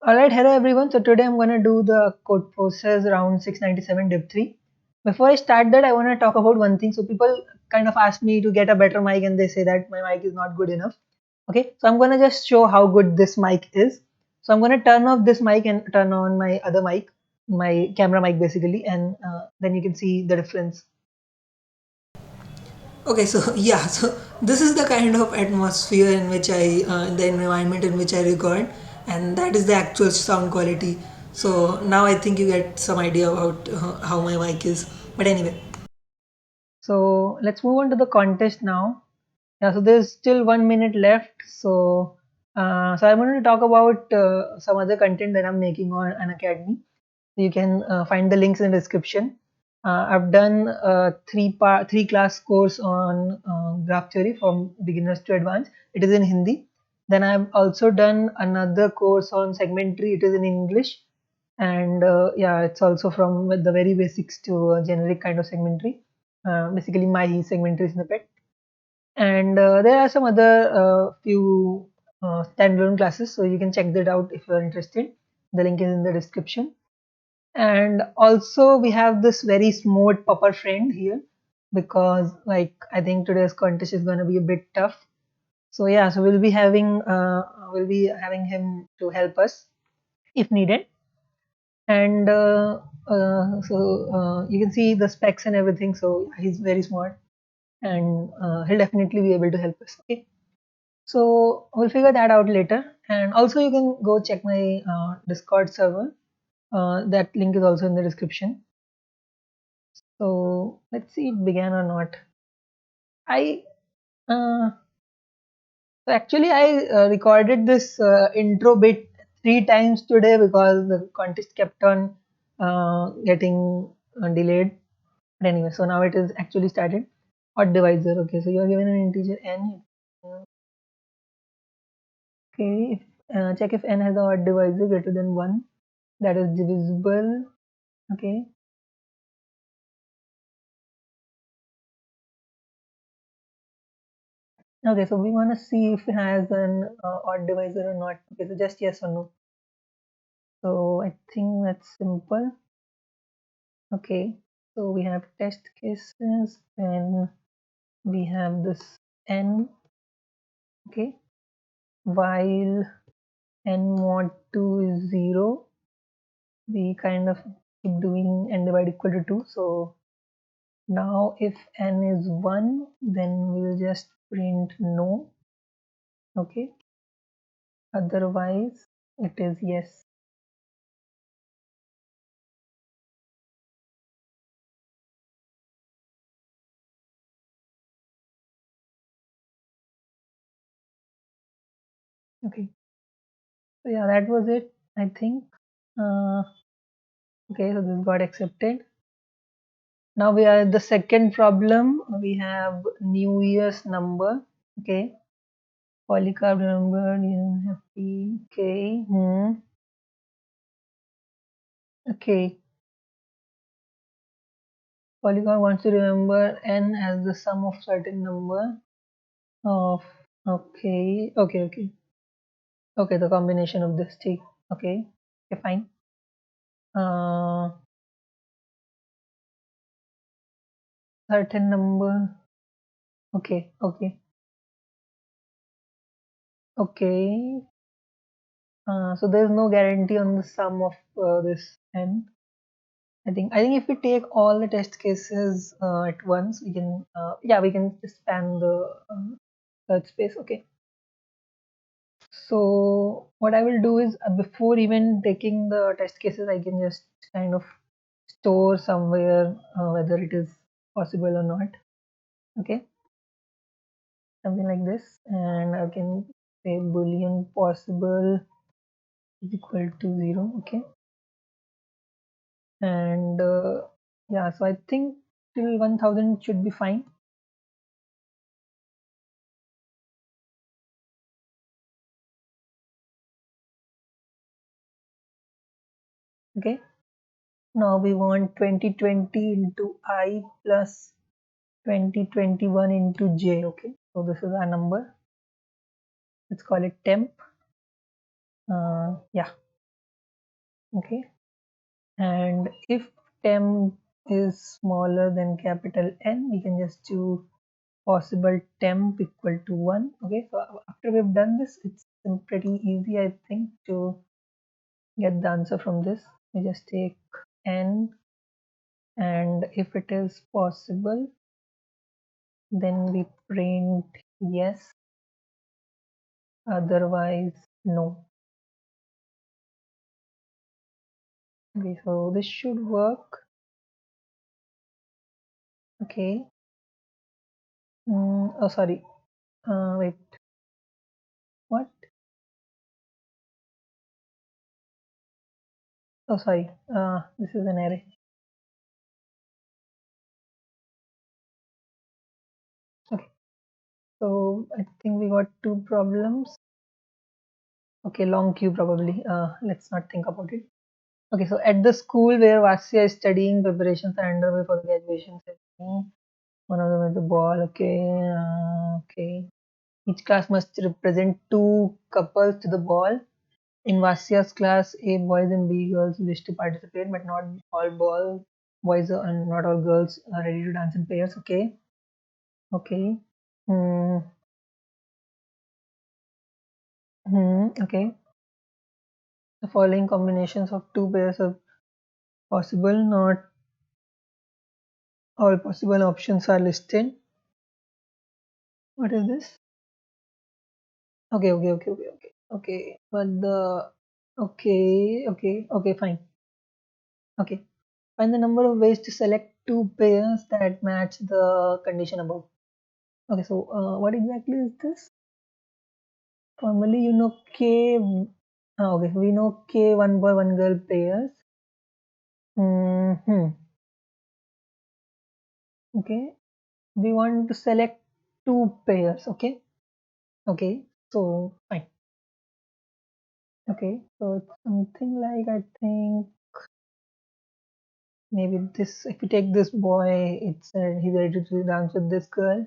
Alright, hello everyone. So today I'm going to do the Codeforces round 697 div 3. Before I start that, I want to talk about one thing. So people kind of ask me to get a better mic and they say that my mic is not good enough. Okay, so I'm going to just show how good this mic is. So I'm going to turn off this mic and turn on my other mic, my camera mic basically, and then you can see the difference. Okay, so yeah, so this is the kind of atmosphere in which the environment in which I record, and that is the actual sound quality. So now I think you get some idea about how my mic is. But anyway, so let's move on to the contest now. Yeah, so there's still 1 minute left. So I'm going to talk about some other content that I'm making on an academy. You can find the links in the description. I've done a three class course on graph theory from beginners to advanced. It is in Hindi. Then I've also done another course on segmentary. It is in English, and yeah, it's also from the very basics to generic kind of segmentary. Basically, my segmentary snippet. And there are some other few standalone classes, so you can check that out if you're interested. The link is in the description. And also we have this very smart pupper friend here, because like I think today's contest is going to be a bit tough. So yeah, so we'll be having him to help us if needed. And you can see the specs and everything, so he's very smart, and he'll definitely be able to help us. Okay, so we'll figure that out later. And also you can go check my Discord server. That link is also in the description. So let's see it began or not. I uh, so actually I recorded this intro bit 3 times today because the contest kept on getting delayed. But anyway, so now it is actually started. Odd divisor. Okay, so you are given an integer n. Okay, check if n has an odd divisor greater than 1 that is divisible. Okay. Okay, so we want to see if it has an odd divisor or not. Okay, so just yes or no. So I think that's simple. Okay, so we have test cases and we have this n. Okay, while n mod 2 is 0, we kind of keep doing n divided equal to 2. So now if n is 1, then we'll just print no. Okay, otherwise it is yes. Okay, so yeah, that was it, I think. uh, okay, so this got accepted. Now we are at the second problem. We have New Year's number. Okay, polycarb number is happy. Okay, okay. Polycarb wants to remember n as the sum of certain number of. Okay, okay, okay, okay. The combination of this two. Okay, okay, fine. Uh, Certain number. Okay, okay, okay. So there's no guarantee on the sum of this n. I think if we take all the test cases at once, we can yeah, we can just span the search space. Okay. So what I will do is before even taking the test cases, I can just kind of store somewhere whether it is possible or not. Okay, something like this, and I can say boolean possible is equal to 0. Okay, and yeah, so I think till 1000 should be fine. Okay, now we want 2020 into I plus 2021 into j. Okay, so this is our number. Let's call it temp. Yeah. Okay, and if temp is smaller than capital N, we can just do possible temp equal to 1. Okay, so after we've done this, it's pretty easy, I think, to get the answer from this. We just take N, and if it is possible, then we print yes, otherwise no. Okay, so this should work. Okay. Oh, sorry. Wait. What? Oh, sorry. This is an array. Okay. So I think we got two problems. Okay, long queue probably. Let's not think about it. Okay, so at the school where Vasya is studying, preparations are underway for the graduation ceremony. One of them is the ball. Okay. Okay. Each class must represent two couples to the ball. In Vasya's class, A boys and B girls wish to participate, but not all boys and not all girls are ready to dance in pairs. Okay. Okay. Hmm. Okay. The following combinations of two pairs are possible. Not all possible options are listed. What is this? Okay. Okay. Okay. Okay. Okay. Okay. But the okay. Fine. Okay. Find the number of ways to select two pairs that match the condition above. Okay, so what exactly is this? Formally, you know K. Okay, we know K one boy one girl pairs. Hmm. Okay, we want to select two pairs. Okay. Okay. So fine. Okay. So it's something like, I think maybe this. If we take this boy, it's he's ready to dance with this girl.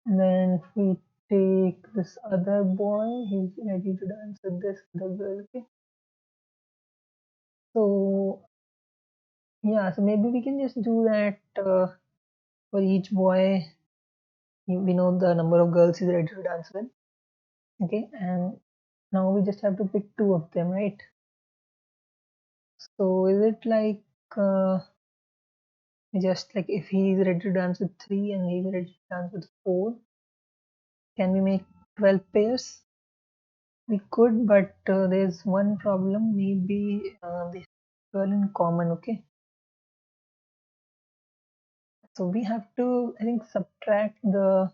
And then if we take this other boy, he's ready to dance with this other girl. Okay. So yeah, so maybe we can just do that for each boy. We know the number of girls he's ready to dance with. Okay, and now we just have to pick two of them, right? So is it like just like if he's ready to dance with three and he's ready to dance with four, can we make 12 pairs? We could, but there's one problem. Maybe this girl in common. Okay, so we have to, I think, subtract the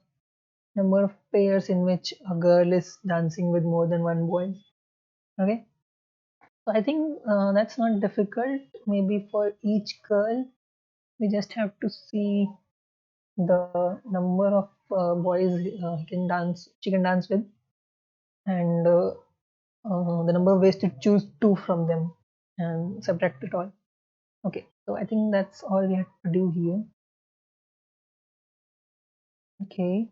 number of pairs in which a girl is dancing with more than one boy. Okay, so I think that's not difficult. Maybe for each girl, we just have to see the number of boys she can dance with, and the number of ways to choose two from them, and subtract it all. Okay, so I think that's all we have to do here. Okay,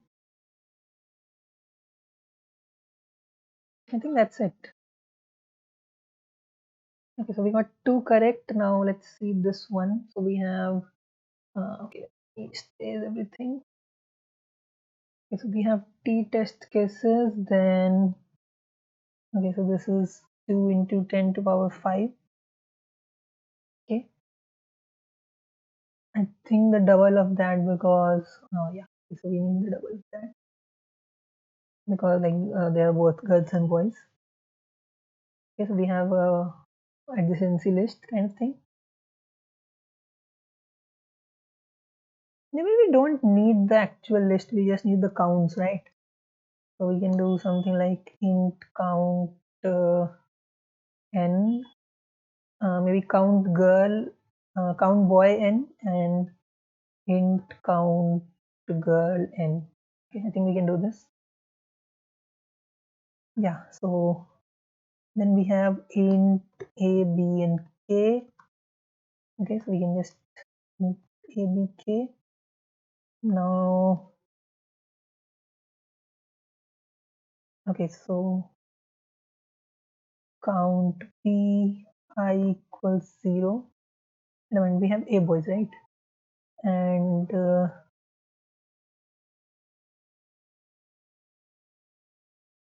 I think that's it. Okay, so we got two correct. Now let's see this one. So we have okay, each says everything. Okay, so we have t-test cases. Then okay, so this is 2 into 10 to power 5. Okay, I think the double of that, because yeah, so we need the double of that because like they are both girls and boys. Okay, so we have a adjacency list kind of thing. Maybe we don't need the actual list, we just need the counts, right? So we can do something like int count n, maybe count boy n, and int count girl n. Okay, I think we can do this. Yeah, so then we have int a, b, and k. Okay, so we can just int a, b, k. Now, okay, so count p, I equals 0. I mean, we have A boys, right? And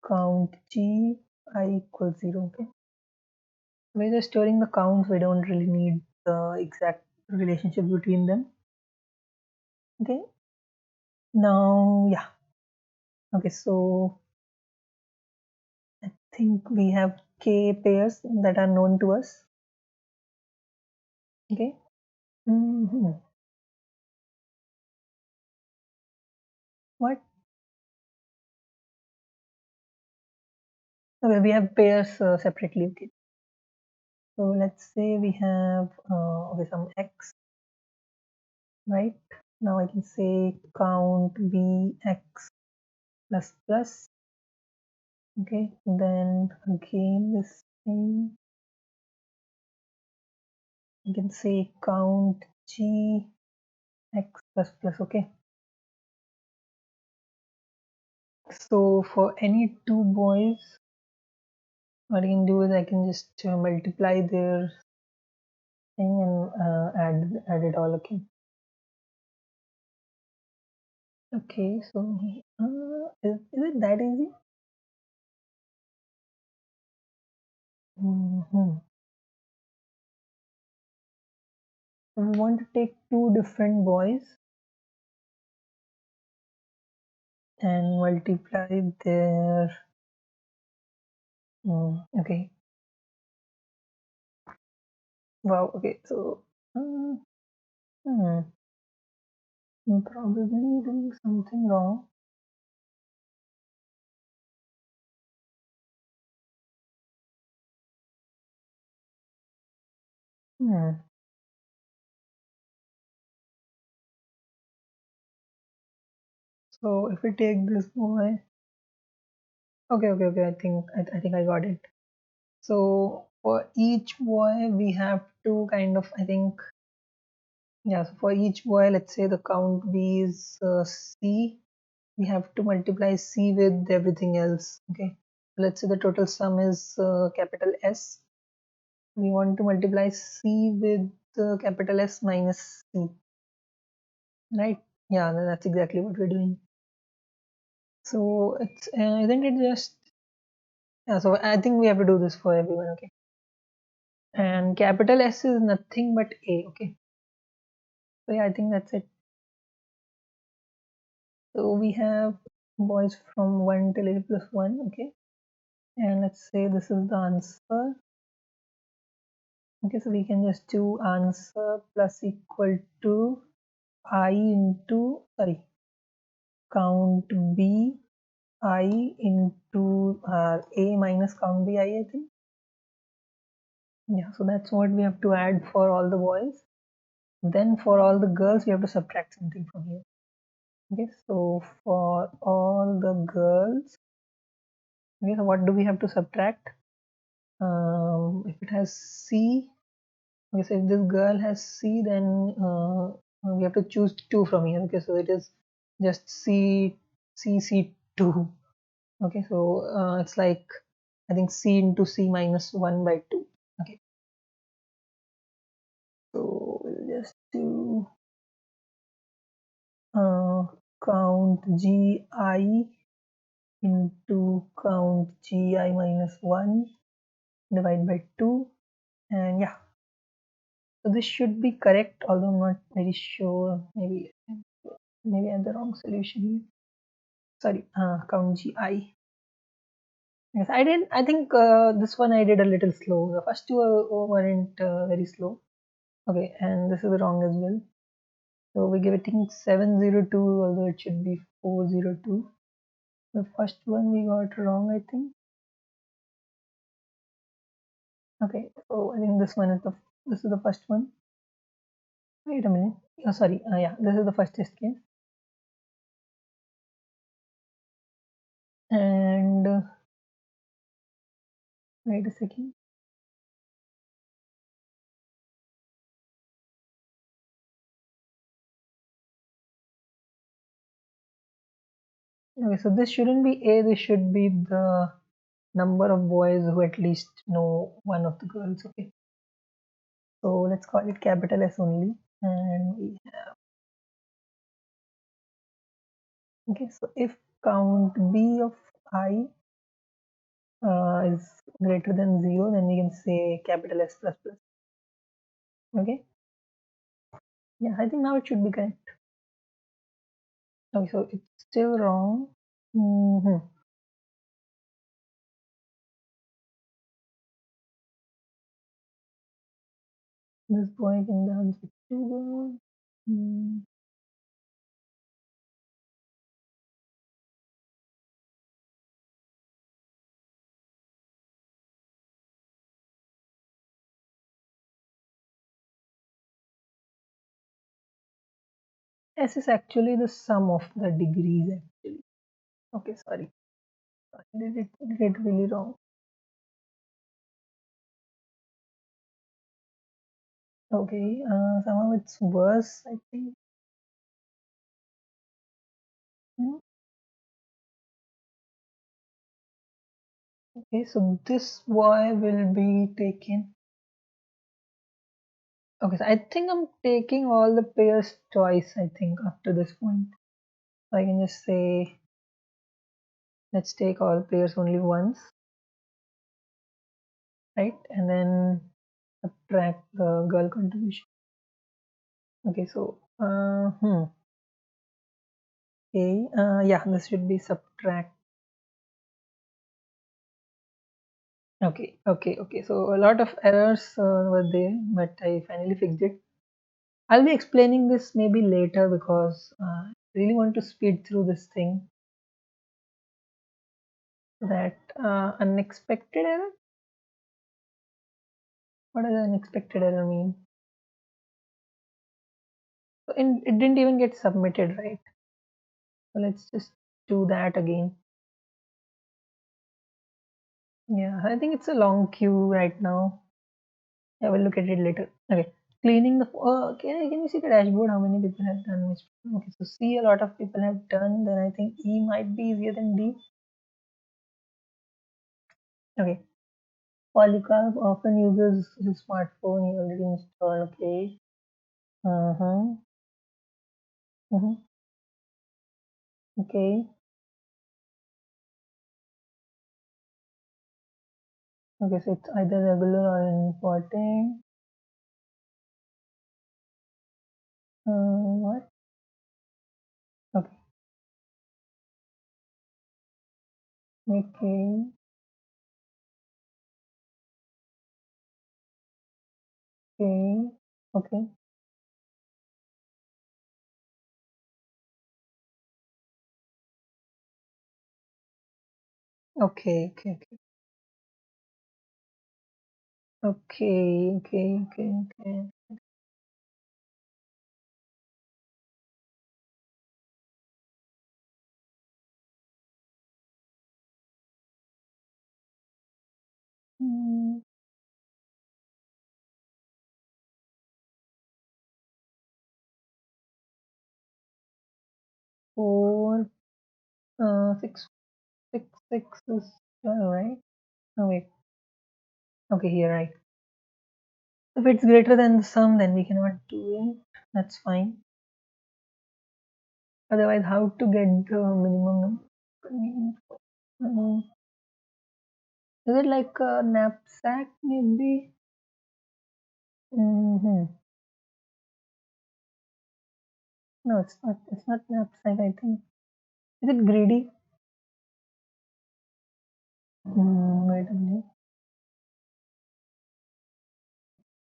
count G I equals 0. Okay. We're just storing the counts. We don't really need the exact relationship between them. Okay. Now, yeah. Okay, so I think we have K pairs that are known to us. Okay. What? Okay, we have pairs separately. Okay. So let's say we have okay, some X, right? Now I can say count Bx plus plus. Okay, then again this thing, you can say count G x plus plus. Okay, so for any two boys, what I can do is I can just multiply their thing and add it all. Okay. Okay, so is it that easy? We want to take two different boys and multiply their okay. Wow. Okay, so uh, hmm, I'm probably doing something wrong. Hmm. So if we take this boy, okay. I think I got it. So for each boy, we have to kind of, I think, yeah. So for each boy, let's say the count B is C. We have to multiply C with everything else. Okay. Let's say the total sum is capital S. We want to multiply C with capital S minus C. Right? Yeah, that's exactly what we're doing. So it's isn't it just yeah? So I think we have to do this for everyone. Okay. And capital S is nothing but A. Okay. So yeah, I think that's it. So we have boys from 1 till A plus 1. Okay. And let's say this is the answer. Okay, so we can just do answer plus equal to I into count B I into A minus count B I think. Yeah, so that's what we have to add for all the boys. Then for all the girls, we have to subtract something from here. Okay, so for all the girls, okay, so what do we have to subtract? If it has C, okay, so if this girl has C, then we have to choose two from here. Okay, so it is just C2. Okay, so it's like I think C into C minus 1 by 2. Okay, so we'll just do count GI into count GI minus 1 divided by 2, and yeah, so this should be correct, although I'm not very sure. Maybe I have the wrong solution here. Sorry, count GI. Yes, I did. I think this one I did a little slow. The first two weren't very slow. Okay, and this is wrong as well. So we give it 702, although it should be 402. The first one we got wrong, I think. Okay, so I think this is the first one. Wait a minute. Oh, sorry. Yeah, this is the first test case. And wait a second. Okay, so this shouldn't be A. This should be the number of boys who at least know one of the girls. Okay. So let's call it capital S only. And we have, okay, so if count B of I is greater than 0, then we can say capital S plus plus. Okay, yeah, I think now it should be correct. Okay, so it's still wrong. This boy can dance with two girls. S is actually the sum of the degrees actually. Okay, sorry. I did it really wrong. Okay, somehow it's worse, I think. Hmm. Okay, so this boy will be taken. Okay, so I think I'm taking all the pairs twice, I think, after this point. So I can just say, let's take all pairs only once, right? And then subtract the girl contribution. Okay, so, okay, yeah, this should be subtract. Okay. So a lot of errors were there, but I finally fixed it. I'll be explaining this maybe later because I really want to speed through this thing. That unexpected error? What does unexpected error mean? So it didn't even get submitted, right? So let's just do that again. Yeah, I think it's a long queue right now. I will look at it later. Okay, cleaning the. Can you see the dashboard? How many people have done which? Okay, so see a lot of people have done. Then I think E might be easier than D. Okay, Polycarp often uses his smartphone. He already installed. Okay. Uh huh. Okay. Okay, so it's either regular or important. What? Okay. Okay. Okay. Okay. Okay. Okay. Okay. Okay. Okay. Okay. 4, 6, 6, 6 is 12, right? Oh, wait. Okay, here, right. If it's greater than the sum, then we cannot do it. That's fine. Otherwise, how to get the minimum number? Is it like a knapsack, maybe? No, it's not. It's not knapsack, I think. Is it greedy? Wait a minute.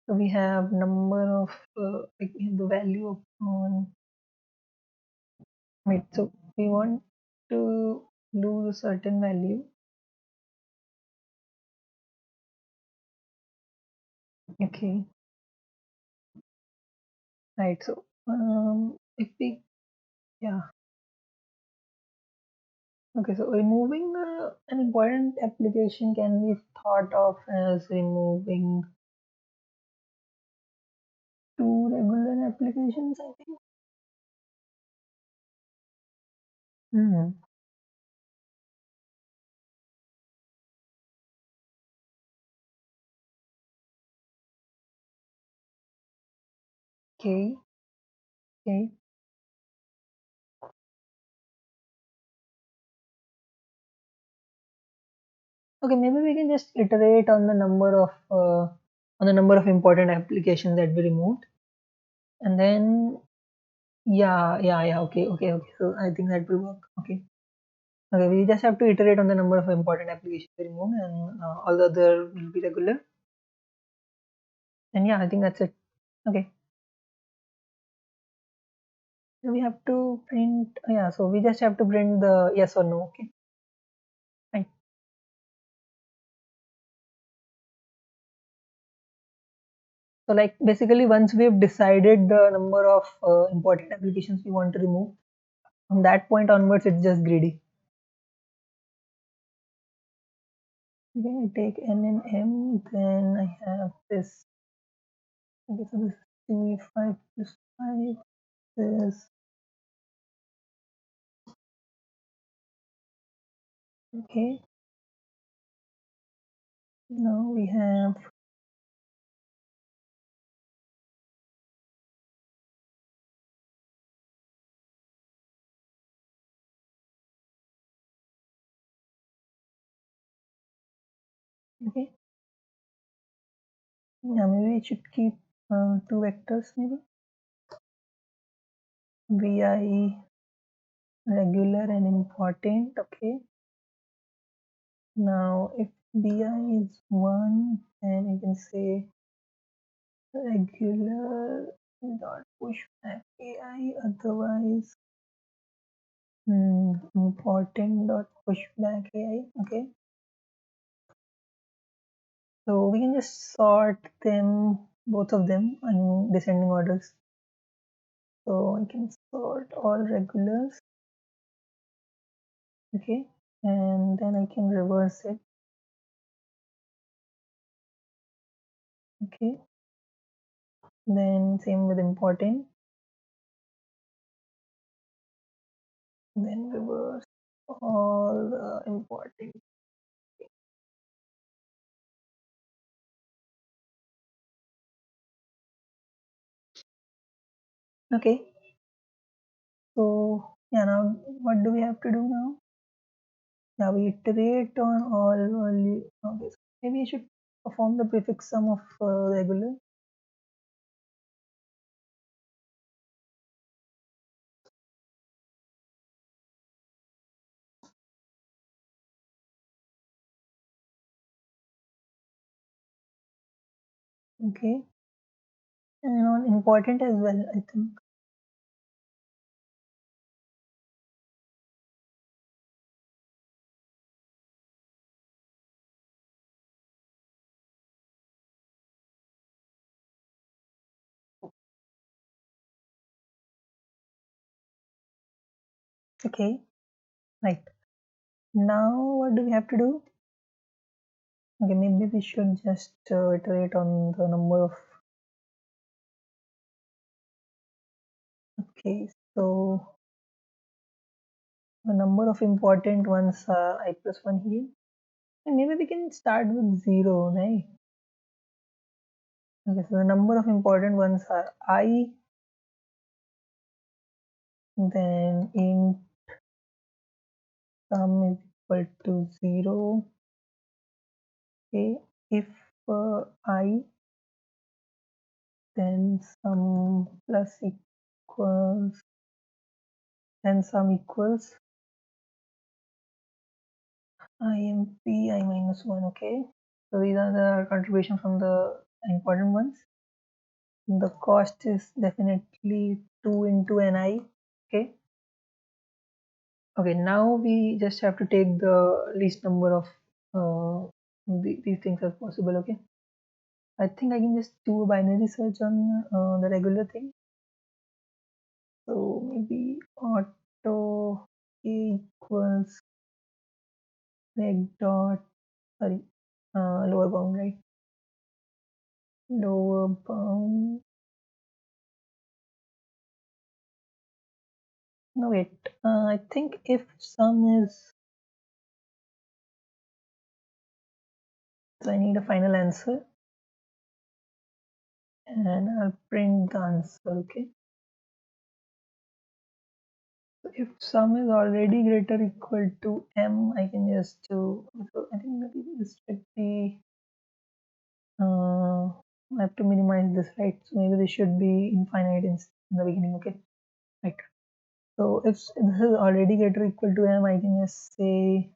So we have number of like we have the value of wait. So we want to do a certain value. Okay. Right. So if we yeah. Okay. So removing an important application can be thought of as removing two regular applications, I think. Hmm. Okay. Okay. Okay, maybe we can just iterate on the number of important applications that we removed, and then yeah. Okay. So I think that will work. Okay. Okay, we just have to iterate on the number of important applications we removed, and all the other will be regular. And yeah, I think that's it. Okay. So we have to print. Yeah. So we just have to print the yes or no. Okay. Fine. So like basically once we've decided the number of important applications we want to remove, from that point onwards it's just greedy. Okay, I take n and m, then I have this. Okay, so this is 2e5 plus 5 is okay. Now we have okay. Yeah, maybe we should keep two vectors maybe. Vi regular and important. Okay. Now if bi is 1, then I can say regular dot pushback ai, otherwise important dot pushback ai. Okay, so we can just sort them, both of them, in descending orders. So I can sort all regulars. Okay, and then I can reverse it. Okay, then same with important, then reverse all the important. Okay, so yeah, now what do we have to do now? Now we iterate on all value. Okay, so maybe you should perform the prefix sum of regular. Okay, and on important as well, I think. Okay, right. Now what do we have to do? Okay, maybe we should just iterate on the number of. Okay, so the number of important ones are I plus 1 here. And maybe we can start with 0, right? Okay, so the number of important ones are I, then int sum is equal to 0. Okay, if I, then sum plus equals, then sum equals imp I minus 1. Okay, so these are the contribution from the important ones. The cost is definitely 2 into ni. Okay. Okay, now we just have to take the least number of these things as possible. Okay, I think I can just do a binary search on the regular thing. So maybe auto a equals reg dot, sorry, lower bound, right? Lower bound. No, wait. I think if sum is, so I need a final answer. and I'll print the answer. Okay. So if sum is already greater or equal to m, I can just do. So I think maybe this should be. I have to minimize this, right? So maybe this should be infinite in the beginning. Okay, right. So if this is already greater or equal to m, I can just say,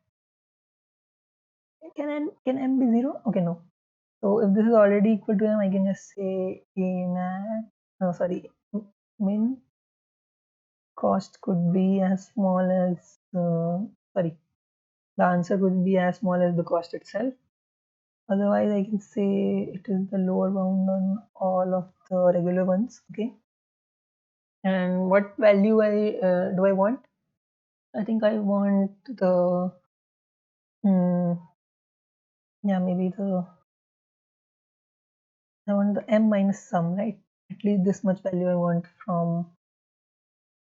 can m be 0? Okay, no. So if this is already equal to m, I can just say a max. Oh, sorry, min cost could be as small as sorry, the answer could be as small as the cost itself. Otherwise, I can say it is the lower bound on all of the regular ones. Okay. And what value I do I want? I think I want the yeah, maybe I want the m minus sum, right? At least this much value I want from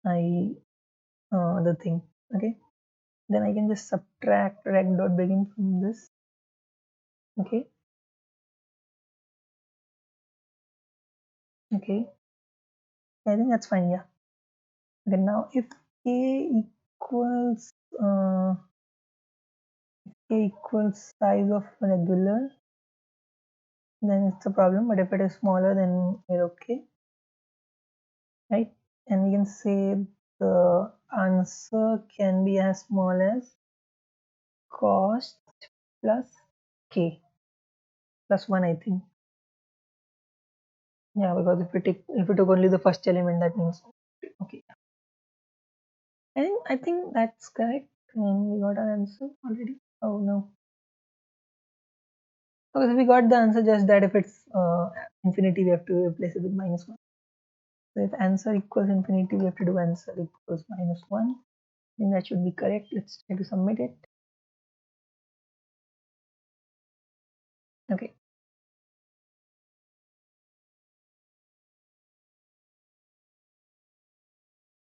my the thing. Okay. Then I can just subtract rect dot begin from this. Okay. Okay. I think that's fine. Yeah. Okay. Now if a equals uh, size of regular, then it's a problem. But if it is smaller, then we're okay, right? And we can say the answer can be as small as cost plus k plus 1, I think. Yeah, because if we took only the first element, that means okay. I think that's correct. And we got our answer already. Oh no. Okay, so we got the answer, just that if it's infinity, we have to replace it with minus 1. So if answer equals infinity, we have to do answer equals minus 1. I think that should be correct. Let's try to submit it. Okay.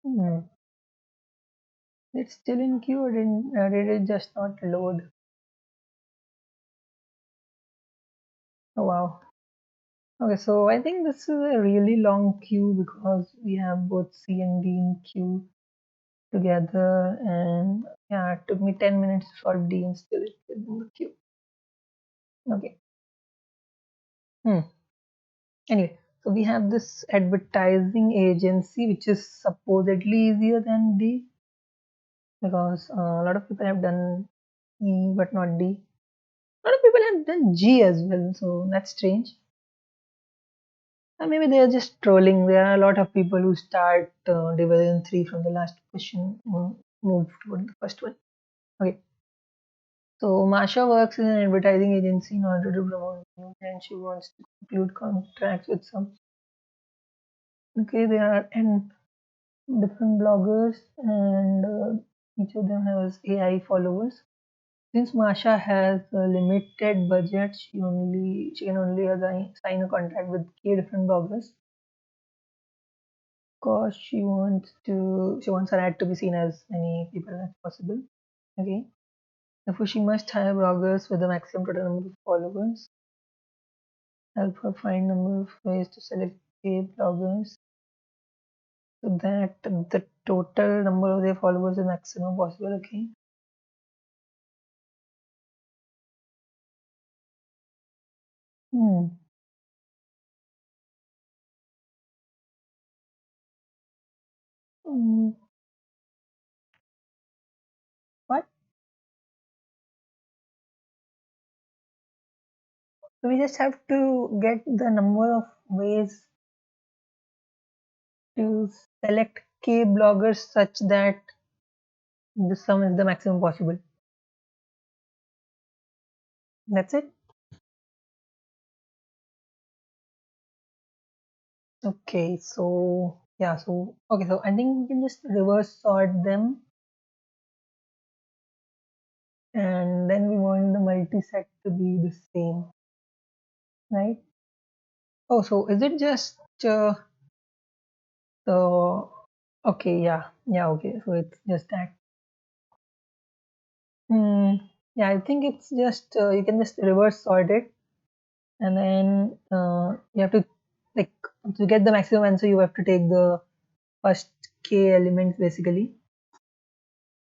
Hmm. It's still in queue, or did it just not load? Oh wow. Okay, so I think this is a really long queue because we have both C and D in queue together, and yeah, it took me 10 minutes to solve D and still it's in the queue. Okay. Anyway, so we have this advertising agency which is supposedly easier than D because a lot of people have done E but not D. A lot of people have done G as well, so that's strange. And maybe they are just trolling. There are a lot of people who start Division 3 from the last question, move toward the first one. Okay. So Masha works in an advertising agency in order to promote news, and she wants to conclude contracts with some. Okay, there are different bloggers, and each of them has AI followers. Since Masha has a limited budget, she can only sign a contract with K different bloggers. Because she wants her ad to be seen as many people as possible. Okay. Therefore, she must hire bloggers with the maximum total number of followers. Help her find number of ways to select K bloggers so that the total number of their followers is maximum possible. Okay. Hmm. Mm, what? So we just have to get the number of ways to select K bloggers such that the sum is the maximum possible. That's it. Okay, so yeah, so okay, so I think we can just reverse sort them, and then we want the multi-set to be the same, right? Oh, so is it just the okay, yeah, okay, so it's just that. Hmm, yeah, I think it's just you can just reverse sort it, and then you have to like to get the maximum answer, you have to take the first k elements basically.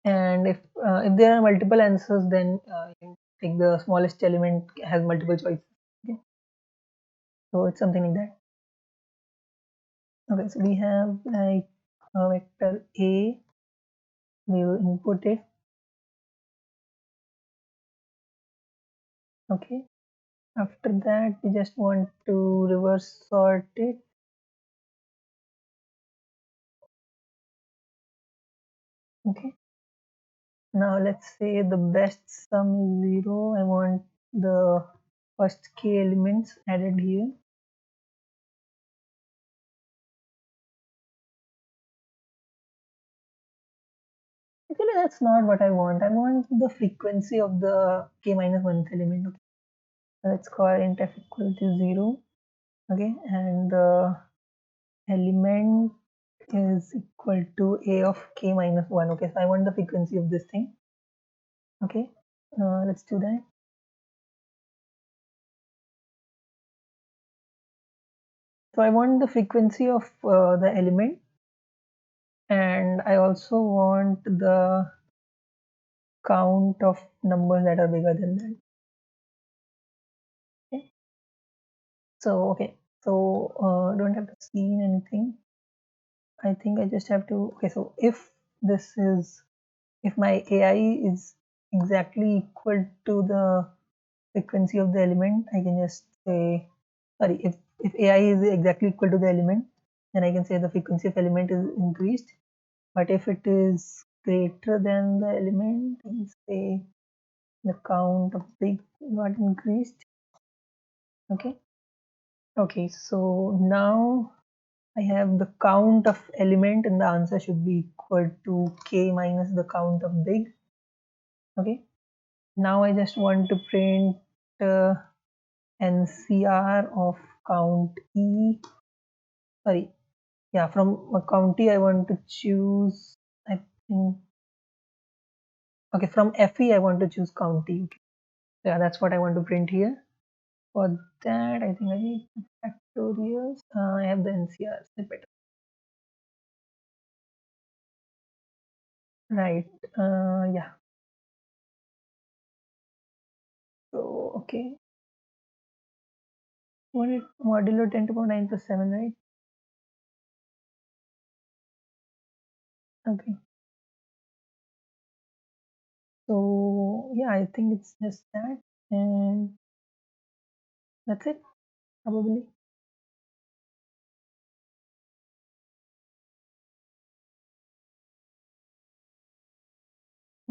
And if there are multiple answers, then you can take the smallest element has multiple choices. Okay, so it's something like that. Okay, so we have like a vector A. We will input it. Okay. After that, we just want to reverse sort it. Okay. Now let's say the best sum is 0. I want the first k elements added here. Actually, that's not what I want. I want the frequency of the k minus 1th element. Okay. So let's call int f equal to 0. Okay. And the element is equal to a of k minus 1. Okay. So I want the frequency of this thing. Okay. Let's do that. So I want the frequency of the element, and I also want the count of numbers that are bigger than that. Okay. So don't have to see anything. I think I just have to. Okay, so if my AI is exactly equal to the frequency of the element, I can just say, sorry, if AI is exactly equal to the element, then I can say the frequency of element is increased. But if it is greater than the element, I can say the count of big got increased. Okay. Okay, so now I have the count of element and the answer should be equal to k minus the count of big. Okay. Now I just want to print NCR of count E. Sorry, yeah, from a count E I want to choose, I think, okay, from FE I want to choose count E. Okay. Yeah, that's what I want to print here. For that, I think I need factorials. I have the NCR snippet. Right. Yeah. So, okay. What is modulo 10 to the power 9 plus 7, right? Okay. So, yeah, I think it's just that. And that's it, probably.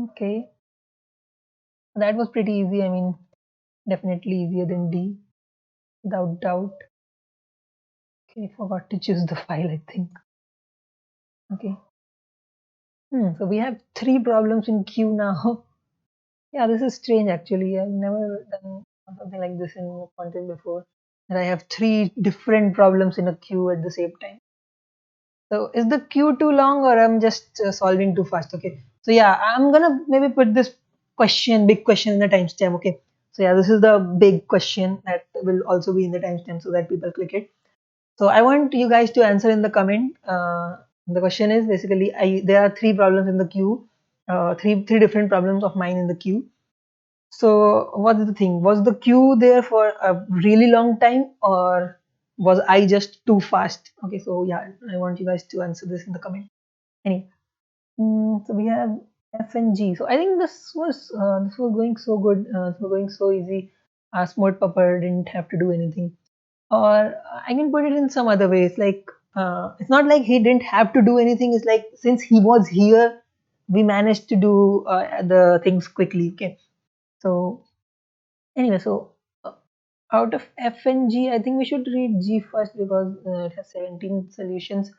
Okay. That was pretty easy. I mean, definitely easier than D, without doubt. Okay, forgot to choose the file, I think. Okay. So we have 3 problems in queue now. Yeah, this is strange actually. I've never done something like this in content before. And I have 3 different problems in a queue at the same time. So is the queue too long or I'm just solving too fast? Okay. So yeah, I'm gonna maybe put this big question in the timestamp. Okay. So yeah, this is the big question that will also be in the timestamp so that people click it. So I want you guys to answer in the comment. The question is basically, there are 3 problems in the queue, three different problems of mine in the queue. So what's the thing? Was the queue there for a really long time or was I just too fast? Okay, so yeah, I want you guys to answer this in the comment. Anyway, so we have F and G. So I think this was going so good. This was going so easy. Smort Pupper didn't have to do anything. Or I can put it in some other ways. Like it's not like he didn't have to do anything. It's like since he was here, we managed to do the things quickly. Okay, so anyway, so uh, out of F and G, I think we should read G first because it has 17 solutions.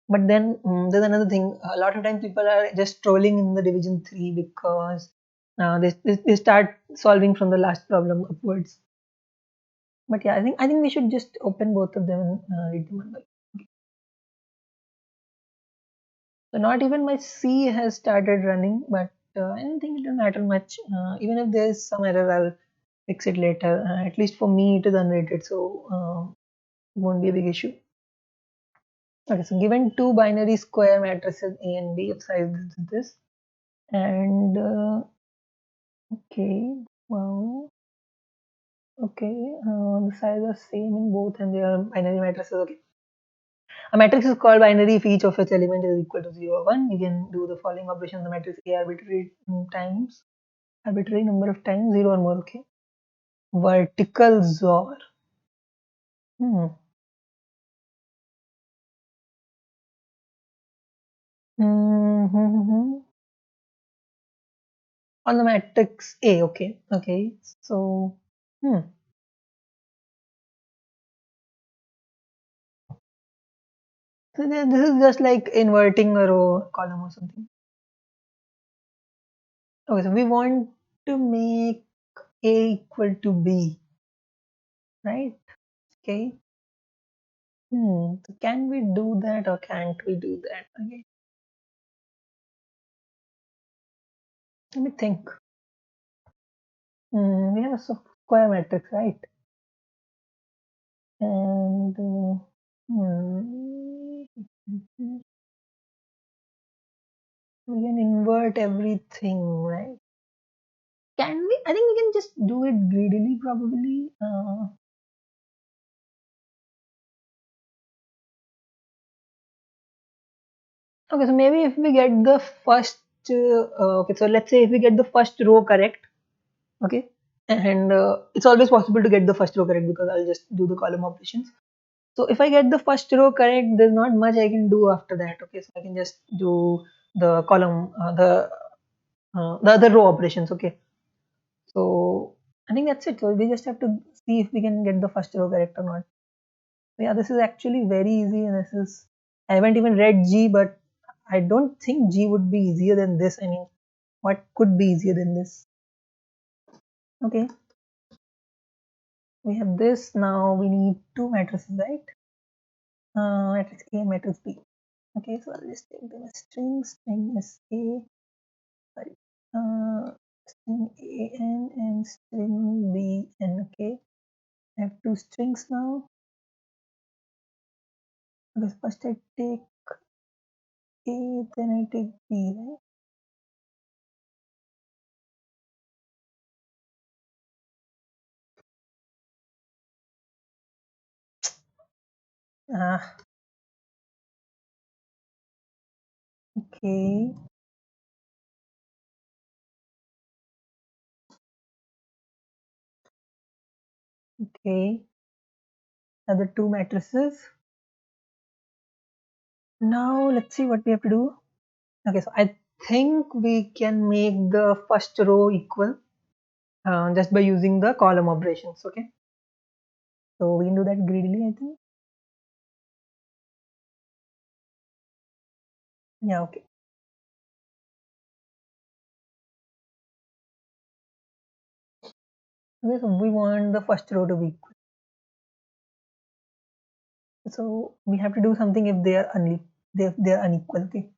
But then there's another thing. A lot of times people are just trolling in the division 3 because they start solving from the last problem upwards. But yeah, I think we should just open both of them and read them one by one. So not even my C has started running, but I don't think it will matter much. Even if there's some error, I'll fix it later. At least for me, it is unrated. So Won't be a big issue. Okay, so given two binary square matrices A and B of size this, and okay, well, okay, the size are same in both, and they are binary matrices. Okay, a matrix is called binary if each of its element is equal to 0 or 1. You can do the following operation on the matrix A arbitrary number of times, 0 or more. Okay, vertical XOR. Hmm. Mm-hmm. On the matrix A. Okay, okay. So, So this is just like inverting a row column or something. Okay, so we want to make A equal to B, right? Okay. So can we do that or can't we do that? Okay. Let me think. We have a square matrix, right? And we can invert everything, right? Can we? I think we can just do it greedily, probably. Okay, so maybe if we get the first, okay, so let's say if we get the first row correct, okay, and it's always possible to get the first row correct because I'll just do the column operations. So if I get the first row correct, there's not much I can do after that. Okay, so I can just do the column, the other row operations. Okay, so I think that's it. So we just have to see if we can get the first row correct or not. So yeah, this is actually very easy, and this is I haven't even read G, but I don't think G would be easier than this. I mean, what could be easier than this? Okay, we have this. Now we need two matrices, right? Matrix A and matrix B. Okay, so I'll just take them as strings. String is A, sorry, string A N and string B N. Okay, I have two strings now. Okay, so first I take A, then I take B, right? Ah, okay. Okay, other two matrices. Now let's see what we have to do. Okay, so I think we can make the first row equal just by using the column operations. Okay, so we can do that greedily, I think. Yeah, okay. Okay, so we want the first row to be equal. So we have to do something if they are they're unequal. Okay,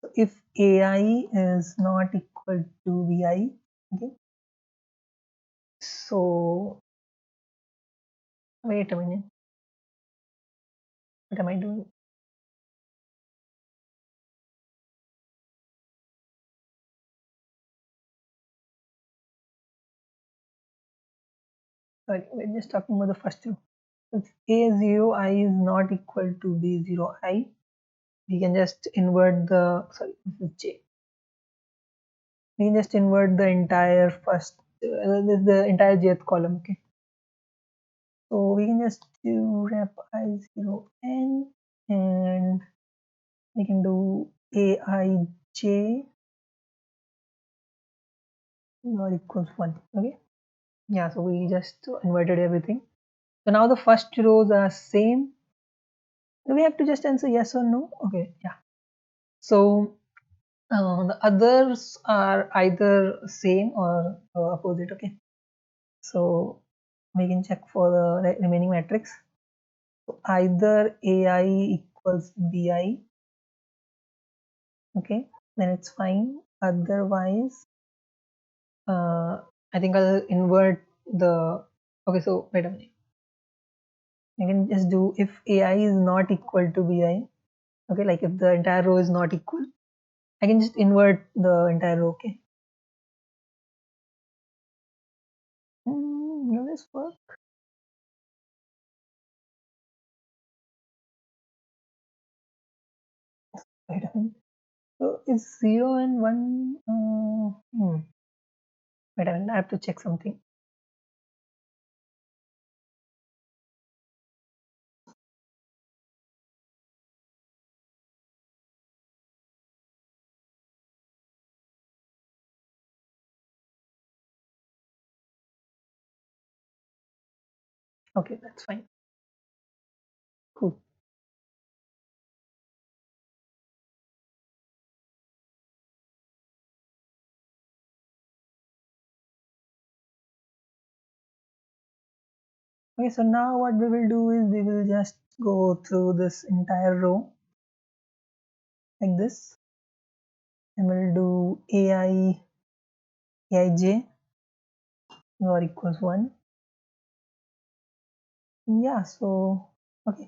so if AI is not equal to BI, okay. So wait a minute, what am I doing? Sorry, we're just talking about the first row. If A0I is not equal to B0I, we can just invert the, sorry, this is J. We can just invert the entire first, the entire jth column. Okay, so we can just do rep I0N and we can do Aij or equals 1. Okay, yeah, so we just inverted everything. So now the first rows are same. Do we have to just answer yes or no? Okay, yeah. So the others are either same or opposite. Okay, so we can check for the remaining matrix. So either AI equals BI. Okay, then it's fine. Otherwise, I think I'll invert the. Okay, so wait a minute. I can just do if AI is not equal to BI. Okay, like if the entire row is not equal, I can just invert the entire row. Okay. Will this work? Wait a minute. So it's 0 and 1. Wait a minute, I have to check something. Okay, that's fine. Cool. Okay, so now what we will do is we will just go through this entire row like this, and we'll do aij or equals 1. Yeah, so okay.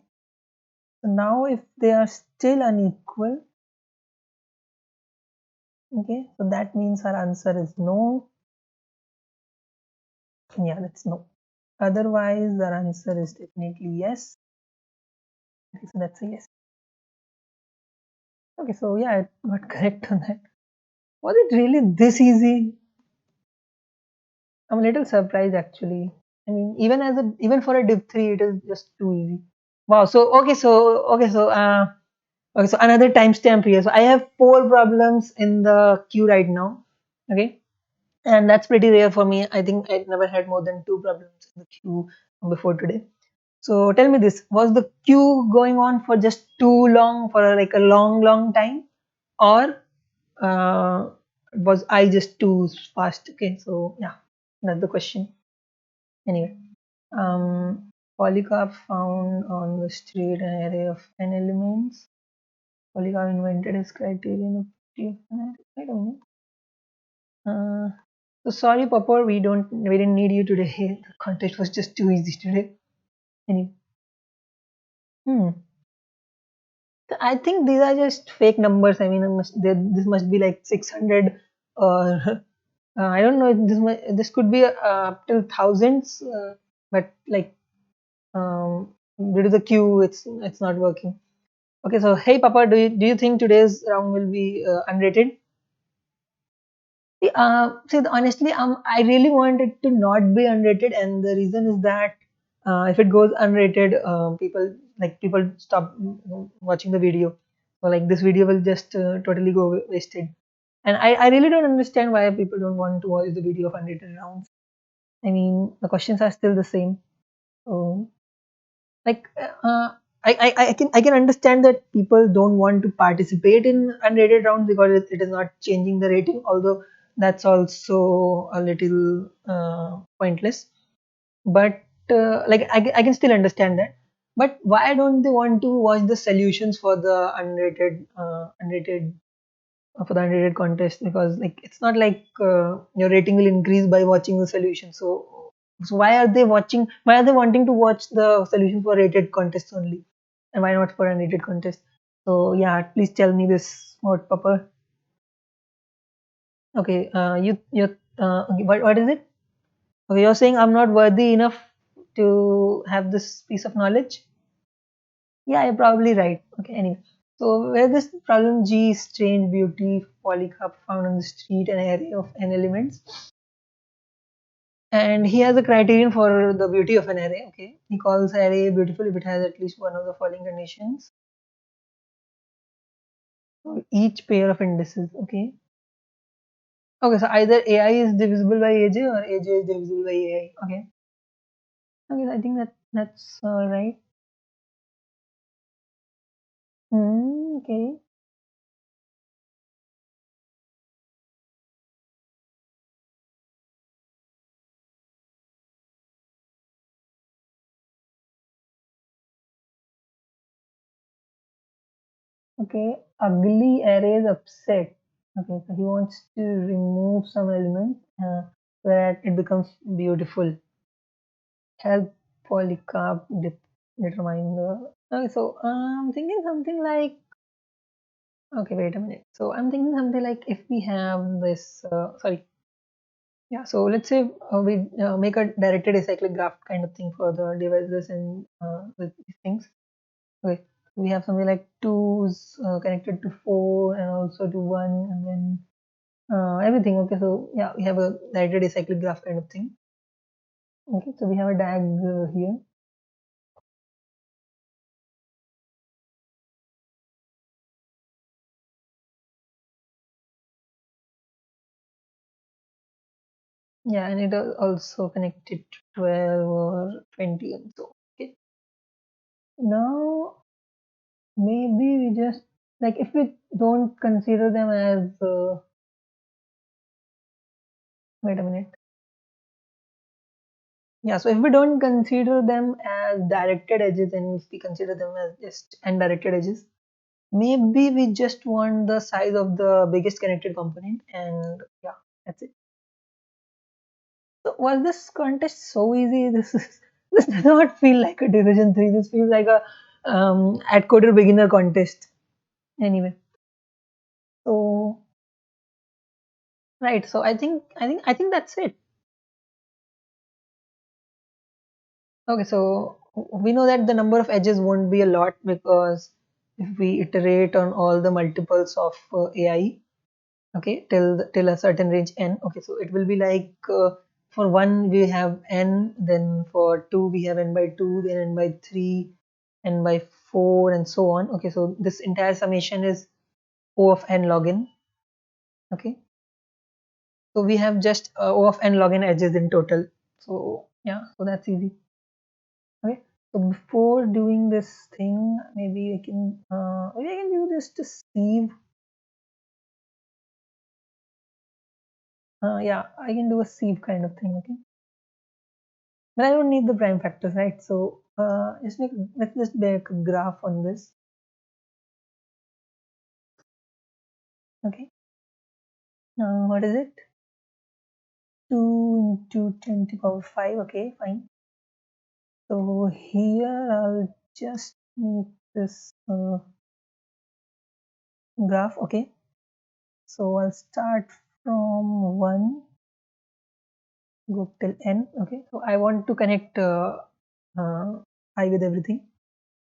So now if they are still unequal, okay, so that means our answer is no. Yeah, that's no. Otherwise, our answer is definitely yes. Okay, so that's a yes. Okay, so yeah, I got correct on that. Was it really this easy? I'm a little surprised actually. I mean, even for a Div 3, it is just too easy. Wow. So another timestamp here. So I have 4 problems in the queue right now. Okay, and that's pretty rare for me. I think I never had more than 2 problems in the queue before today. So tell me this: was the queue going on for just too long, for like a long time, or uh, was I just too fast? Okay, so yeah, that's the question. Anyway, polycarp found on the street an array of n elements. Polycarp invented his criterion of beauty of an array. Wait a minute. Uh, so sorry, Papa, we didn't need you today. The contest was just too easy today. Anyway, hmm. So I think these are just fake numbers. I mean, this must be like 600 or I don't know. This could be up till thousands, but like due to the queue, it's not working. Okay, so hey Papa, do you think today's round will be unrated? Honestly, I really want it to not be unrated, and the reason is that if it goes unrated, people stop watching the video. So like this video will just totally go wasted. And I really don't understand why people don't want to watch the video of unrated rounds. I mean, the questions are still the same. So like I can understand that people don't want to participate in unrated rounds because it is not changing the rating, although that's also a little pointless. But I can still understand that. But why don't they want to watch the solutions for the unrated for the unrated contest? Because like it's not like your rating will increase by watching the solution. So why are they watching? Why are they wanting to watch the solution for rated contests only, and why not for unrated contest? So yeah, please tell me this, Smort Pupper. Okay, okay, what is it? Okay, you're saying I'm not worthy enough to have this piece of knowledge. Yeah, you're probably right. Okay, anyway. So where this problem G is strange beauty polycarp found on the street, an array of n elements. And he has a criterion for the beauty of an array. Okay, he calls array beautiful if it has at least one of the following conditions. So each pair of indices. Okay. Okay, so either AI is divisible by AJ or AJ is divisible by AI. Okay. Okay, I think that's all right. Okay. Okay. Ugly array is upset. Okay, so he wants to remove some element so that it becomes beautiful. Help polycarp dip. determine the. Okay, so I'm thinking something like. Okay, wait a minute. So I'm thinking something like if we have this. Sorry. Yeah. So let's say we make a directed acyclic graph kind of thing for the devices and with these things. Okay. We have something like twos connected to four and also to one, and then everything. Okay. So yeah, we have a directed acyclic graph kind of thing. Okay. So we have a DAG here. Yeah, and it is also connected to 12 or 20 and so. Okay. Now, maybe we just, like, if we don't consider them as, wait a minute. Yeah, so if we don't consider them as directed edges and if we consider them as just undirected edges, maybe we just want the size of the biggest connected component and yeah, that's it. So was this contest so easy? This does not feel like a Division 3. This feels like a at coder beginner contest. Anyway, so right. So I think that's it. Okay, so we know that the number of edges won't be a lot because if we iterate on all the multiples of AI, okay, till a certain range n, okay, so it will be like for one we have n, then for two we have n by 2, then n by 3, n by 4, and so on. Okay, so this entire summation is O of n log n. Okay, so we have just O of n log n edges in total. So yeah, so that's easy. Okay, so before doing this thing, maybe I can do this to sieve. Yeah, I can do a sieve kind of thing. Okay, but I don't need the prime factors, right? So let's just make a graph on this. Okay, what is it? 2 into 10 to the power 5. Okay, fine. So here I'll just make this graph. Okay, so I'll start from 1, go till n. Okay, so I want to connect uh, I with everything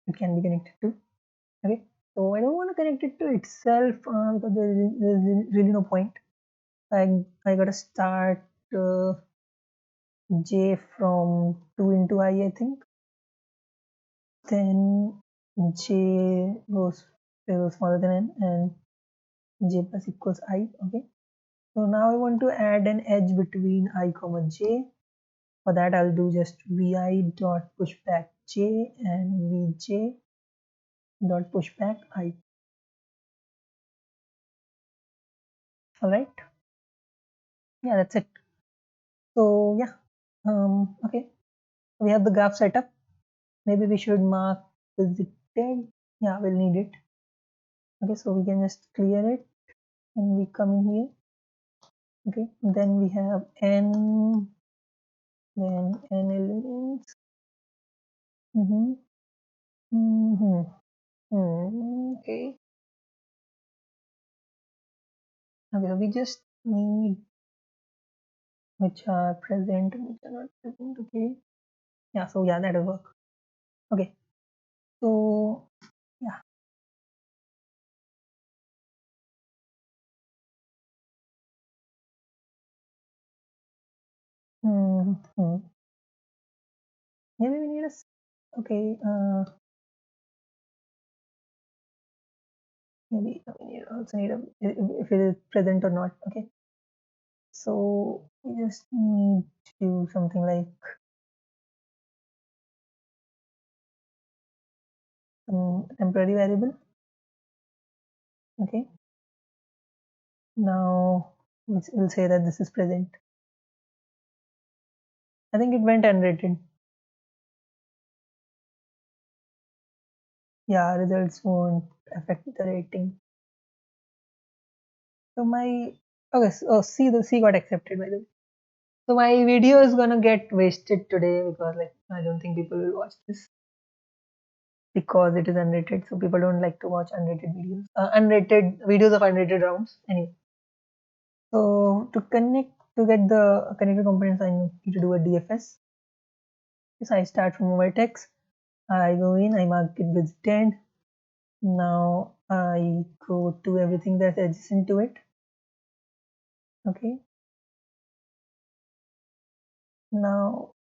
it can be connected to. Okay, so I don't want to connect it to itself because there's really no point. I gotta start j from 2 into I think. Then j goes smaller than n and j plus equals I. Okay, so now I want to add an edge between I comma j. For that, I'll do just vi dot pushback j and vj dot pushback I. All right. Yeah, that's it. So yeah. Okay. We have the graph set up. Maybe we should mark visited. Yeah, we'll need it. Okay, so we can just clear it and we come in here. Okay, then we have n, then n elements. Mm-hmm. Mm-hmm. Okay. Okay, so we just need which are present and which are not present. Okay. Yeah, so yeah, that'll work. Okay. So yeah. Mm-hmm. Maybe we need a okay. Maybe we need also need a if it is present or not. Okay. So we just need to do something like temporary variable. Okay. Now we'll say that this is present. I think it went unrated. Yeah, results won't affect the rating. So my okay, so, oh, C got accepted by the way. So my video is gonna get wasted today because like I don't think people will watch this. because it is unrated. So people don't like to watch unrated videos, unrated videos of unrated rounds. Anyway, so to get the connected components, I need to do a DFS. So I start from vertex. I go in, I mark it with 10. Now I go to everything that's adjacent to it. Okay. Now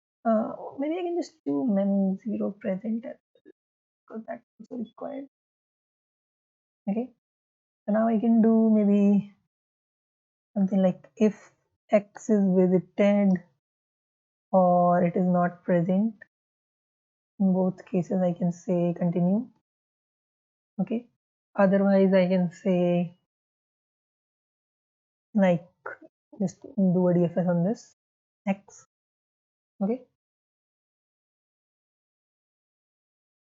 maybe I can just do mem0 present because that's also required. Okay. So now I can do maybe something like if x is visited or it is not present. In both cases, I can say continue. Okay. Otherwise, I can say like just do a DFS on this x. Okay.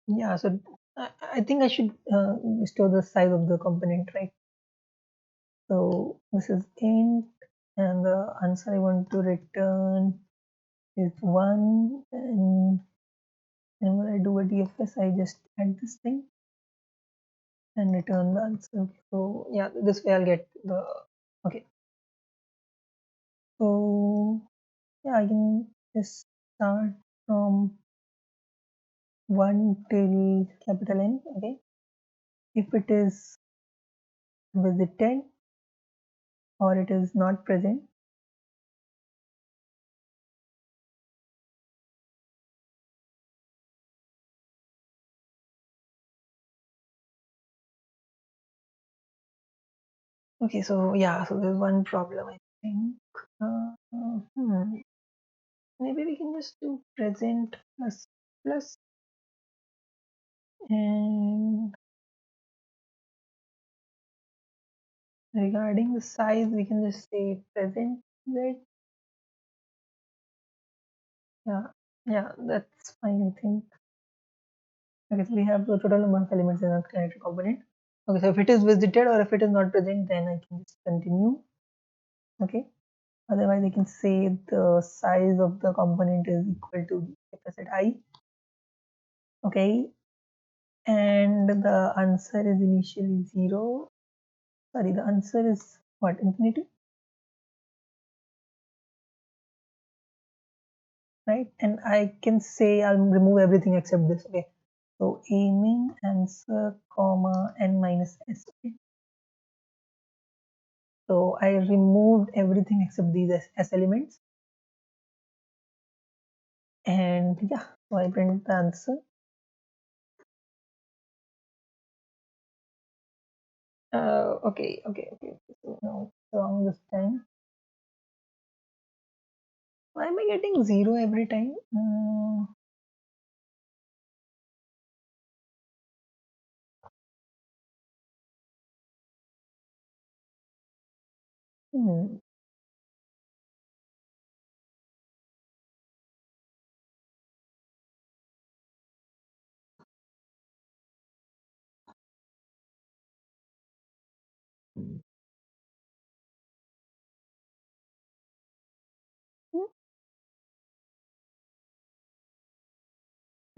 Yeah. So I think I should store the size of the component, right? So this is int, and the answer I want to return is 1. And whenever I do a DFS, I just add this thing and return the answer. Okay. So yeah, this way I'll get the okay. So yeah, I can just start from 1 till capital N. Okay. If it is visited or it is not present. Okay, so yeah, so there's one problem I think. Maybe we can just do present plus plus, and regarding the size we can just say present z. Yeah, that's fine, I think. Okay, so we have the total number of elements in a connected component. Okay, so if it is visited or if it is not present, then I can just continue. Okay, otherwise I can say the size of the component is equal to if I said I. Okay, and the answer is initially 0. Sorry, the answer is what, infinity, right? And I can say I'll remove everything except this. Okay, so aiming answer comma n minus s. Okay, so I removed everything except these s elements, and yeah, so I print the answer. Okay. So no, it's wrong this time. Why am I getting 0 every time? Hmm.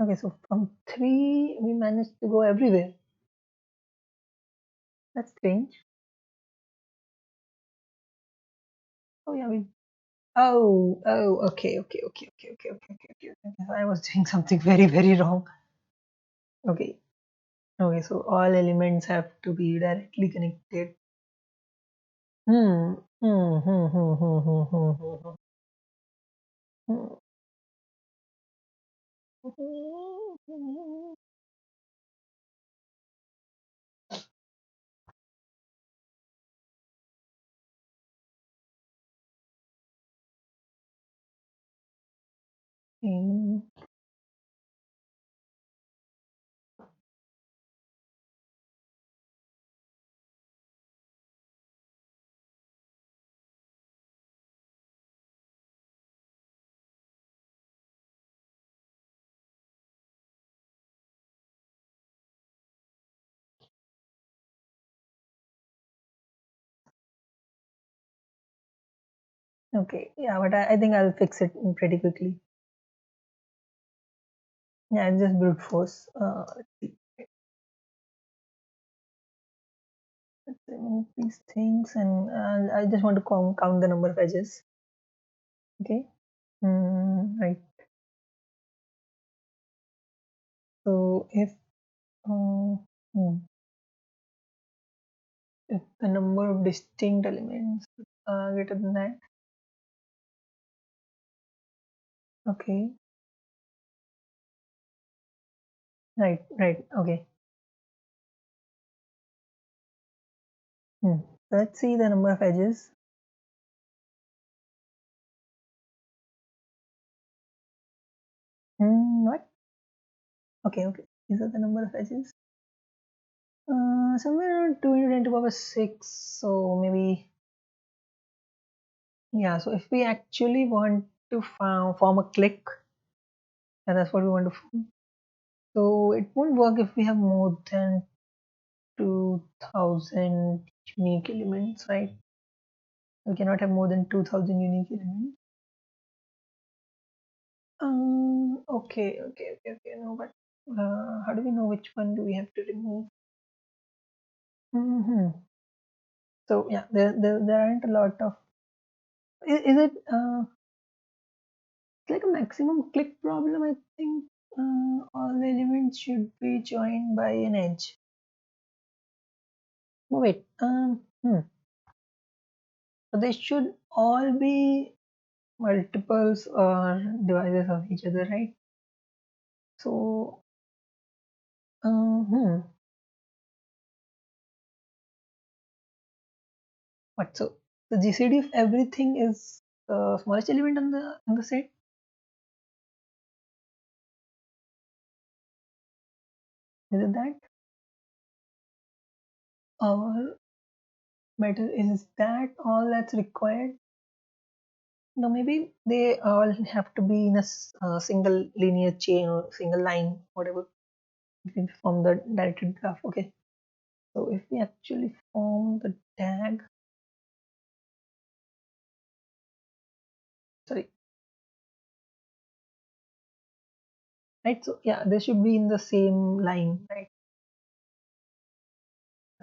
Okay, so from 3 we managed to go everywhere. That's strange. Oh yeah, we. Okay. I was doing something very wrong. Okay. Okay, so all elements have to be directly connected. Hmm. Hmm. Hmm. Hmm. Hmm. Hmm. Hmm. Hmm. Hmm. Hmm. Hmm. Okay, yeah, but I think I'll fix it pretty quickly. Yeah, it's just brute force. remove these things, and I just want to count the number of edges. Okay. Right. So uh, hmm, if the number of distinct elements are greater than that, okay. Right. Right. Okay. Hmm. Let's see the number of edges. What? Okay. Okay. These are the number of edges. Somewhere around 2 into 10 to the power 6. So maybe, yeah. So if we actually want to form a click, and that's what we want to form. So it won't work if we have more than 2000 unique elements, right? We cannot have more than 2000 unique elements. Okay. No, but how do we know which one do we have to remove? So yeah, there aren't a lot of. Is it it's like a maximum click problem? I think all the elements should be joined by an edge. Oh, wait. So they should all be multiples or divisors of each other, right? So, what? So the GCD of everything is the smallest element in the set. Is it that? Or better, is that all that's required? No, maybe they all have to be in a single linear chain or single line, whatever, if we form the directed graph. Okay. So if we actually form the tag, sorry, right? So yeah, they should be in the same line, right?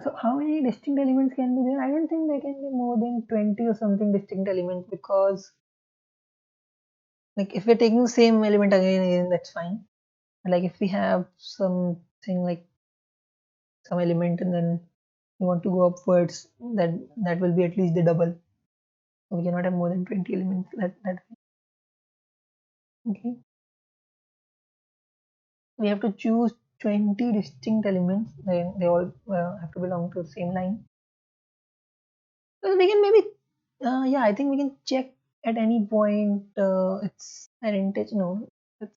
So how many distinct elements can be there? I don't think there can be more than 20 or something distinct elements, because like if we're taking the same element again and again, that's fine. Like if we have something like some element and then we want to go upwards, that will be at least the double. So we cannot have more than 20 elements. That okay. We have to choose 20 distinct elements. They all have to belong to the same line. Well, we can maybe, yeah, I think we can check at any point its parentage. No,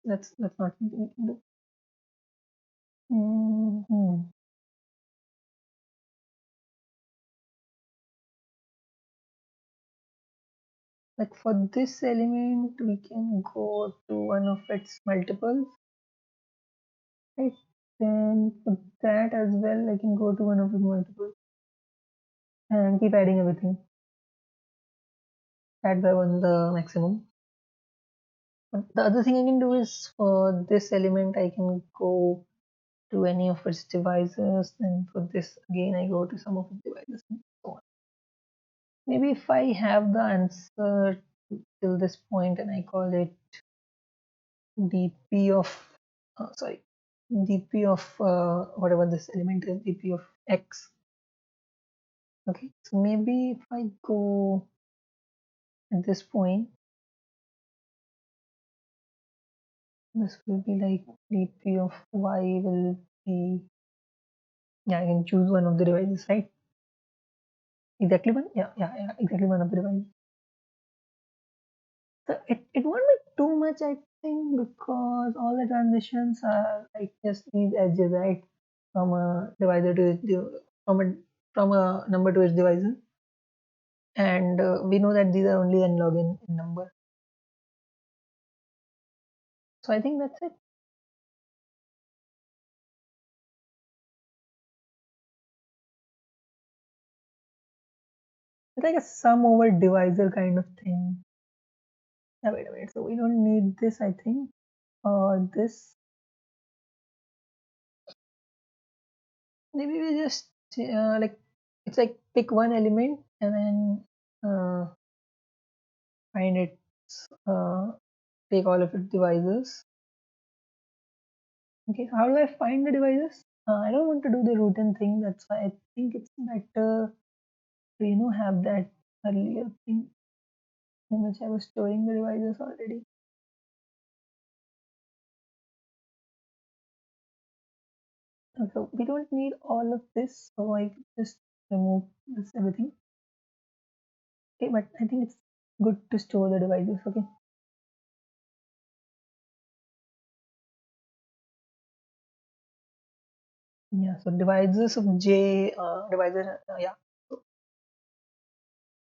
that's not something we can do. hmm Like for this element, we can go to one of its multiples, right? Then for that as well, I can go to one of its multiples and keep adding everything. Add by one the maximum. But the other thing I can do is for this element, I can go to any of its divisors, and for this again I go to some of its divisors and so on. Maybe if I have the answer till this point and I call it dp of sorry, dp of whatever this element is, dp of x. Okay, so maybe if I go at this point, this will be like dp of y will be, yeah, I can choose one of the divisors, right? Exactly one, yeah, exactly one of the divisors. So it won't be too much, I think, because all the transitions are like just these edges, right? From a divisor to from a number to its divisor, and we know that these are only n log in number. So I think that's it. It's like a sum over divisor kind of thing. Yeah, wait a minute. So we don't need this, I think. This, maybe we just like, it's like pick one element and then find it, take all of its divisors. Okay, how do I find the divisors? I don't want to do the routine thing, that's why I think it's better to, have that earlier thing in which I was storing the divisors already. So we don't need all of this, so I just remove this everything. Okay, but I think it's good to store the divisors. Okay. Yeah, so divisors of J, yeah. So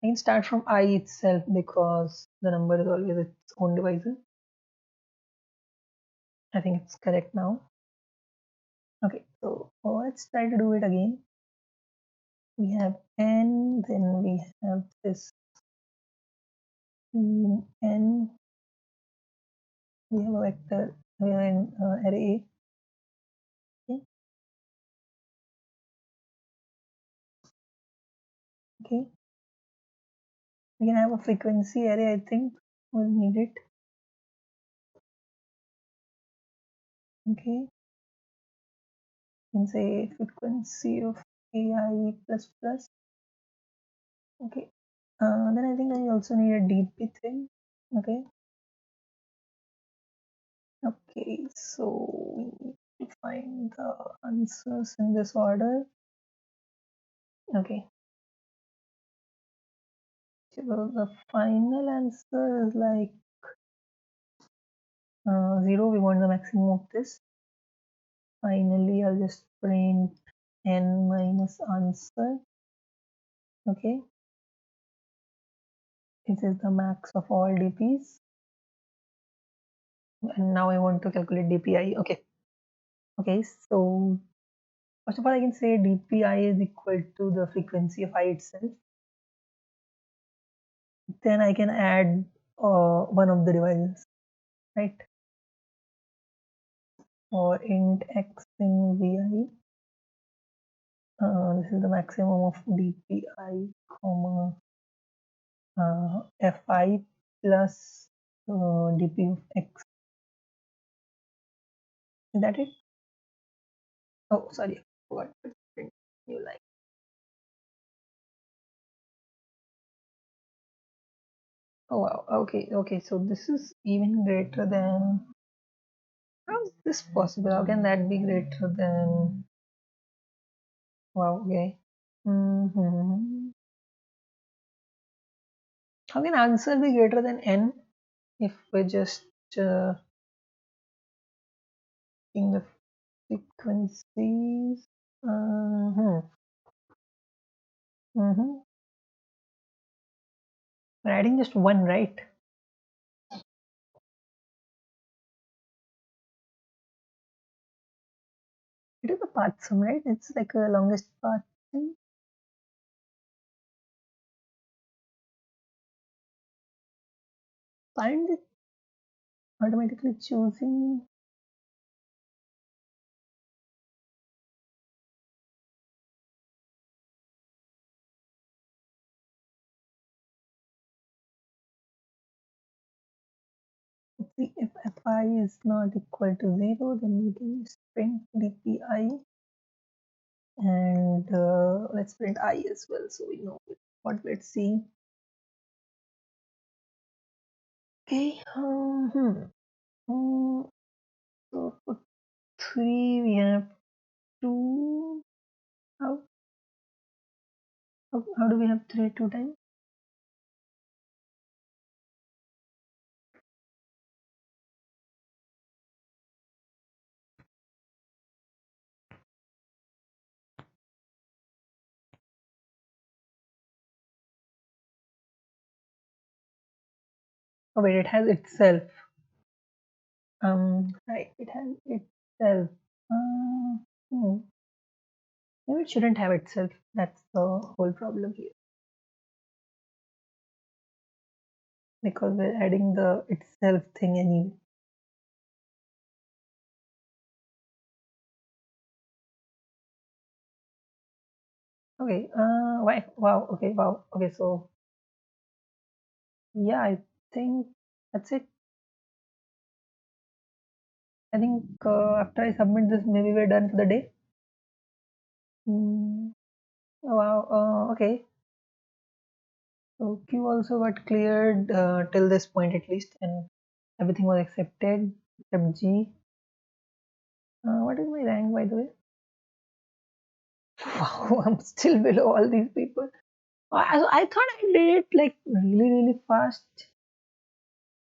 I can start from I itself because the number is always its own divisor. I think it's correct now. Okay, so let's try to do it again. We have n, then we have this n, we have a vector, we have an array A. Okay. Okay. We can have a frequency array, I think we'll need it. Okay. You can say frequency of AI plus plus. Okay. Then I think I also need a DP thing. Okay. Okay, so we need to find the answers in this order. Okay. So the final answer is like 0. We want the maximum of this. Finally, I'll just print n minus answer. Okay. This is the max of all DPs. And now I want to calculate DPI. Okay. Okay, so first of all, I can say DPI is equal to the frequency of I itself. Then I can add one of the divisors, right? For int x in vi, this is the maximum of DPI, comma fi plus dp of x. Is that it? Oh, sorry, I forgot to print new line. Oh wow, okay, so this is even greater than, how is this possible? How can that be greater than, wow, okay. How can answer be greater than n if we just in the frequencies? We're adding just one, right? It is the path sum, right? It's like a longest path thing. Find it automatically choosing. Let's see, if fi is not equal to 0, then we can just print dpi, and let's print I as well, so we know what we're seeing. Okay. So for 3 we have 2. How do we have 3 2 times? Oh wait, it has itself. Right, it has itself. Maybe it shouldn't have itself. That's the whole problem here. Because we're adding the itself thing anyway. Okay. Why? Wow. Okay. Wow. Okay. So yeah, I think that's it. I think after I submit this, maybe we're done for the day. Mm, oh, wow. Okay. So Q also got cleared till this point at least, and everything was accepted except G. What is my rank, by the way? Wow, I'm still below all these people. I thought I did it like really, really fast.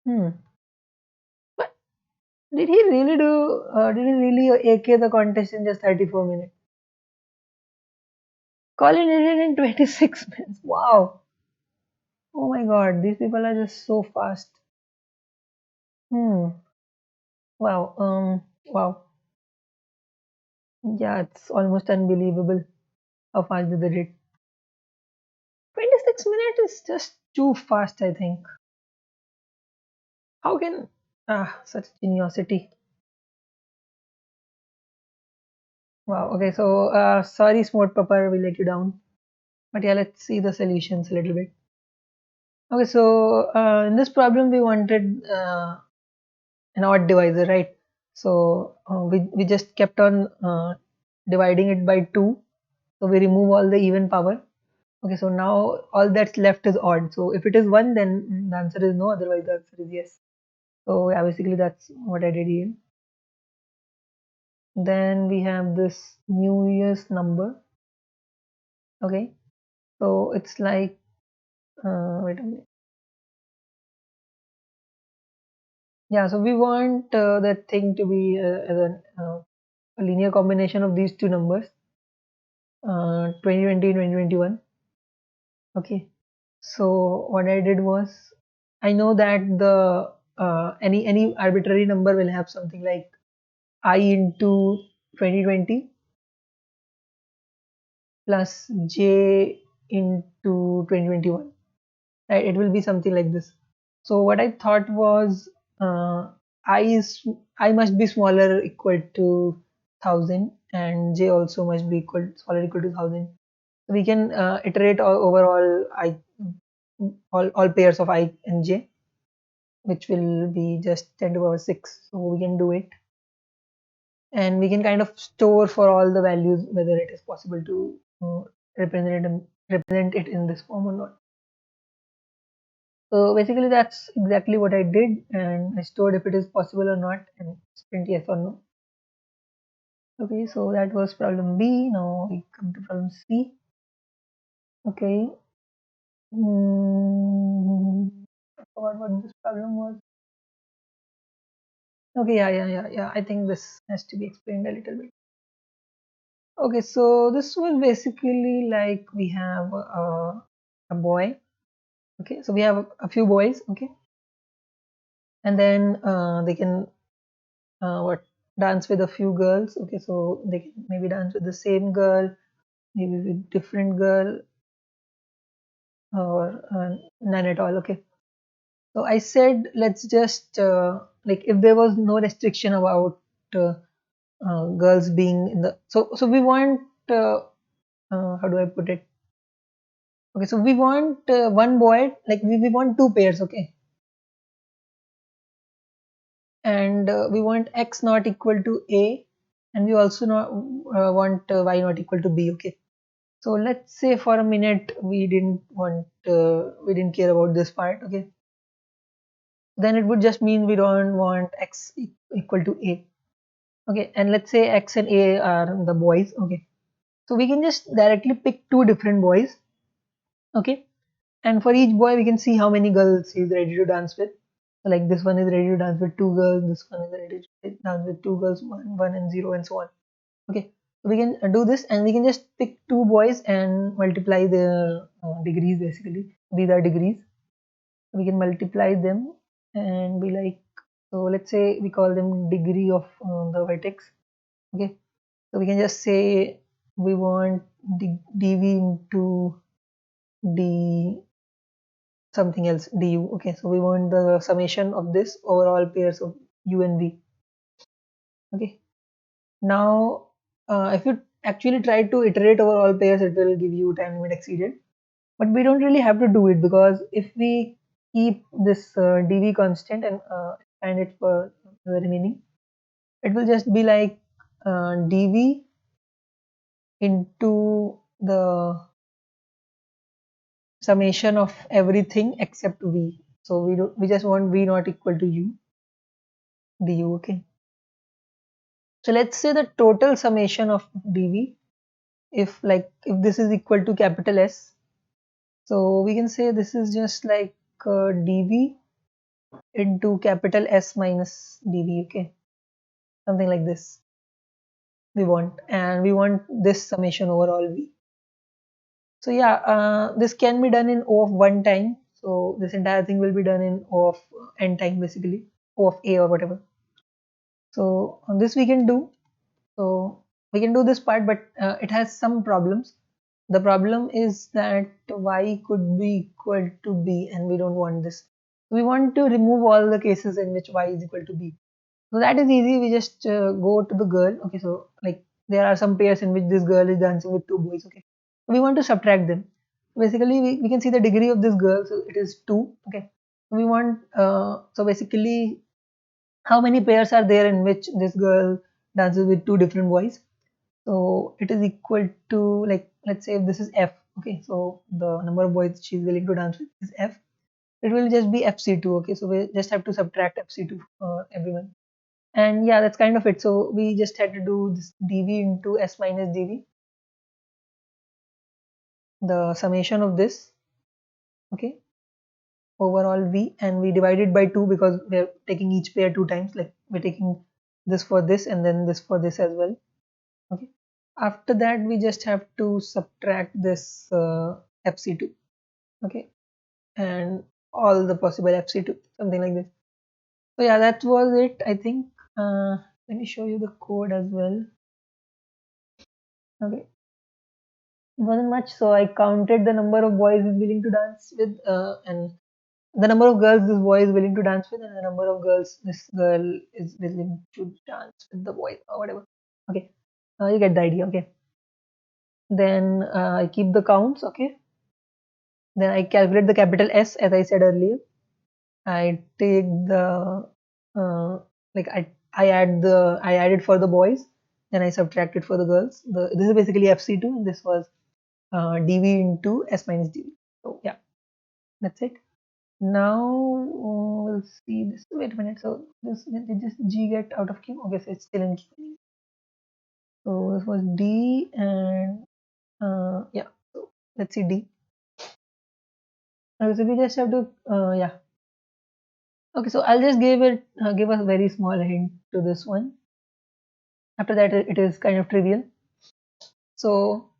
Hmm. But did he really do? Did he really AK the contest in just 34 minutes? Colin did it in 26 minutes. Wow. Oh my God, these people are just so fast. Hmm. Wow. Wow. Yeah, it's almost unbelievable how fast they did it. 26 minutes is just too fast, I think. How can such geniosity? Wow. Okay. So sorry, Smort Pupper, we let you down. But yeah, let's see the solutions a little bit. Okay. So in this problem, we wanted an odd divisor, right? So we just kept on dividing it by two. So we remove all the even power. Okay. So now all that's left is odd. So if it is one, then the answer is no. Otherwise, the answer is yes. So yeah, basically that's what I did here. Then we have this New Year's number. Okay. So it's like, wait a minute. Yeah, so we want that thing to be as a linear combination of these two numbers, 2020, 2021. Okay. So what I did was, I know that the any arbitrary number will have something like I into 2020 plus j into 2021. Right, it will be something like this. So what I thought was, uh, I is I must be smaller equal to 1000, and j also must be smaller equal to 1000. We can iterate over all pairs of I and j, which will be just 10 to the power 6. So we can do it, and we can kind of store for all the values whether it is possible to represent it in this form or not. So basically that's exactly what I did, and I stored if it is possible or not and print yes or no. Okay, so that was problem B. Now we come to problem C. Okay. I forgot what this problem was. Okay, yeah. I think this has to be explained a little bit. Okay, so this was basically like we have a boy. Okay, so we have a few boys. Okay, and then they can what dance with a few girls. Okay, so they can maybe dance with the same girl, maybe with different girl, or none at all. Okay, so I said let's just like if there was no restriction about uh, girls being in the, so we want how do I put it? Okay, so we want one boy, like we want two pairs. Okay, and we want x not equal to a, and we also not want y not equal to b. Okay, so let's say for a minute we didn't care about this part. Okay, then it would just mean we don't want x equal to a. Okay, and let's say x and a are the boys. Okay, so we can just directly pick two different boys. Okay, and for each boy we can see how many girls he's ready to dance with. So like this one is ready to dance with two girls, this one is ready to dance with two girls, one and zero, and so on. Okay, so we can do this, and we can just pick two boys and multiply their degrees. Basically these are degrees. We can multiply them and be like, so let's say we call them degree of the vertex. Okay, so we can just say we want dv into d something else du. Okay, so we want the summation of this over all pairs of u and v. Okay, now if you actually try to iterate over all pairs, it will give you time limit exceeded. But we don't really have to do it, because if we keep this dv constant and find it for the remaining, it will just be like dv into the summation of everything except v. So we just want v not equal to u du. Okay. So let's say the total summation of dv, if this is equal to capital S, so we can say this is just like dv into capital S minus dv. Okay, something like this we want, and we want this summation over all v. So yeah, this can be done in O of 1 time. So this entire thing will be done in O of n time, basically O of a or whatever. So on this we can do. So we can do this part, but it has some problems. The problem is that y could be equal to b, and we don't want this. We want to remove all the cases in which y is equal to b. So that is easy. We just go to the girl. Okay, so like there are some pairs in which this girl is dancing with two boys. Okay, so we want to subtract them. Basically, we can see the degree of this girl. So it is 2. Okay, we want so basically how many pairs are there in which this girl dances with two different boys. So it is equal to, like, let's say if this is f. Okay, so the number of boys she's willing to dance with is f. It will just be fc2. Okay, so we just have to subtract fc2 for everyone. And yeah, that's kind of it. So we just had to do this dv into s minus dv, the summation of this, okay, overall v, and we divide it by 2 because we're taking each pair 2 times. Like we're taking this for this and then this for this as well. Okay, after that we just have to subtract this fc2. Okay, and all the possible fc2, something like this. So yeah, that was it, I think. Let me show you the code as well. Okay, it wasn't much. So I counted the number of boys he's willing to dance with, and the number of girls this boy is willing to dance with, and the number of girls this girl is willing to dance with the boy or whatever. Okay, you get the idea. Okay, then I keep the counts. Okay, then I calculate the capital S as I said earlier. I take the like I add it for the boys, then I subtract it for the girls. This is basically FC2, and this was dv into s minus dv. So yeah, that's it. Now we'll see this. Wait a minute. So this did this g get out of q? Okay, so it's still in q. So this was d, and yeah. So let's see d. Okay, so we just have to yeah. Okay, so I'll just give a very small hint to this one. After that, it is kind of trivial. So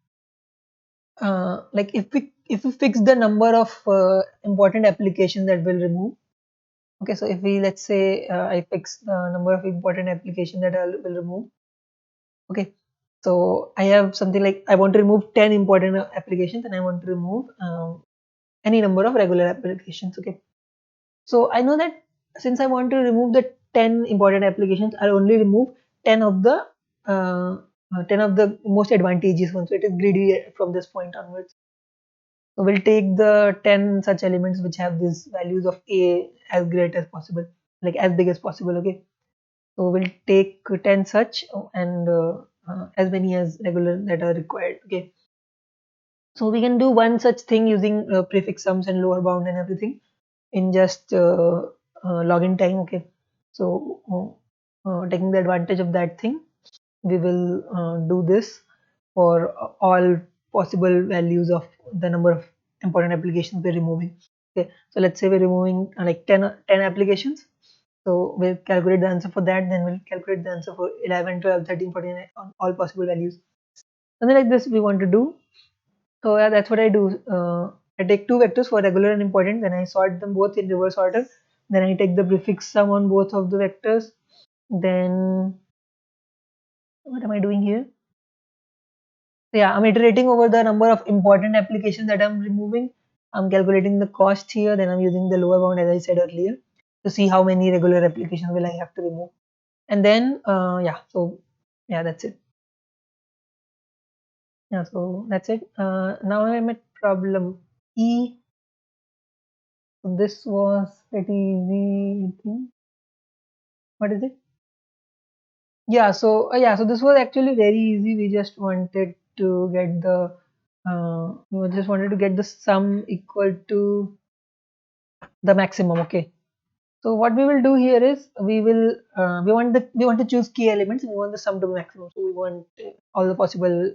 like if we fix the number of important applications that we'll remove. Okay, so if we, let's say I fix the number of important applications that I will remove. Okay, so I have something like I want to remove 10 important applications, and I want to remove any number of regular applications. Okay, so I know that since I want to remove the 10 important applications, I'll only remove 10 of the uh, 10 of the most advantageous ones. So it is greedy from this point onwards. So we'll take the 10 such elements which have these values of a as great as possible, like as big as possible. Okay, so we'll take 10 such, and as many as regular that are required. Okay, so we can do one such thing using prefix sums and lower bound and everything in just login time. Okay, so taking the advantage of that thing, we will do this for all possible values of the number of important applications we're removing. Okay, so let's say we're removing like 10 applications. So we'll calculate the answer for that, then we'll calculate the answer for 11, 12, 13, 14 on all possible values. Something like this we want to do. So yeah, that's what I do. I take two vectors for regular and important, then I sort them both in reverse order. Then I take the prefix sum on both of the vectors. Then what am I doing here? So yeah, I'm iterating over the number of important applications that I'm removing. I'm calculating the cost here. Then I'm using the lower bound as I said earlier to see how many regular applications will I have to remove. And then yeah, so yeah, that's it. Yeah, so that's it. Now I'm at problem E. This was pretty easy, I think. What is it? So this was actually very easy. We just wanted to get the we just wanted to get the sum equal to the maximum. Okay. So what we will do here is we want to choose key elements and we want the sum to be maximum. So we want all the possible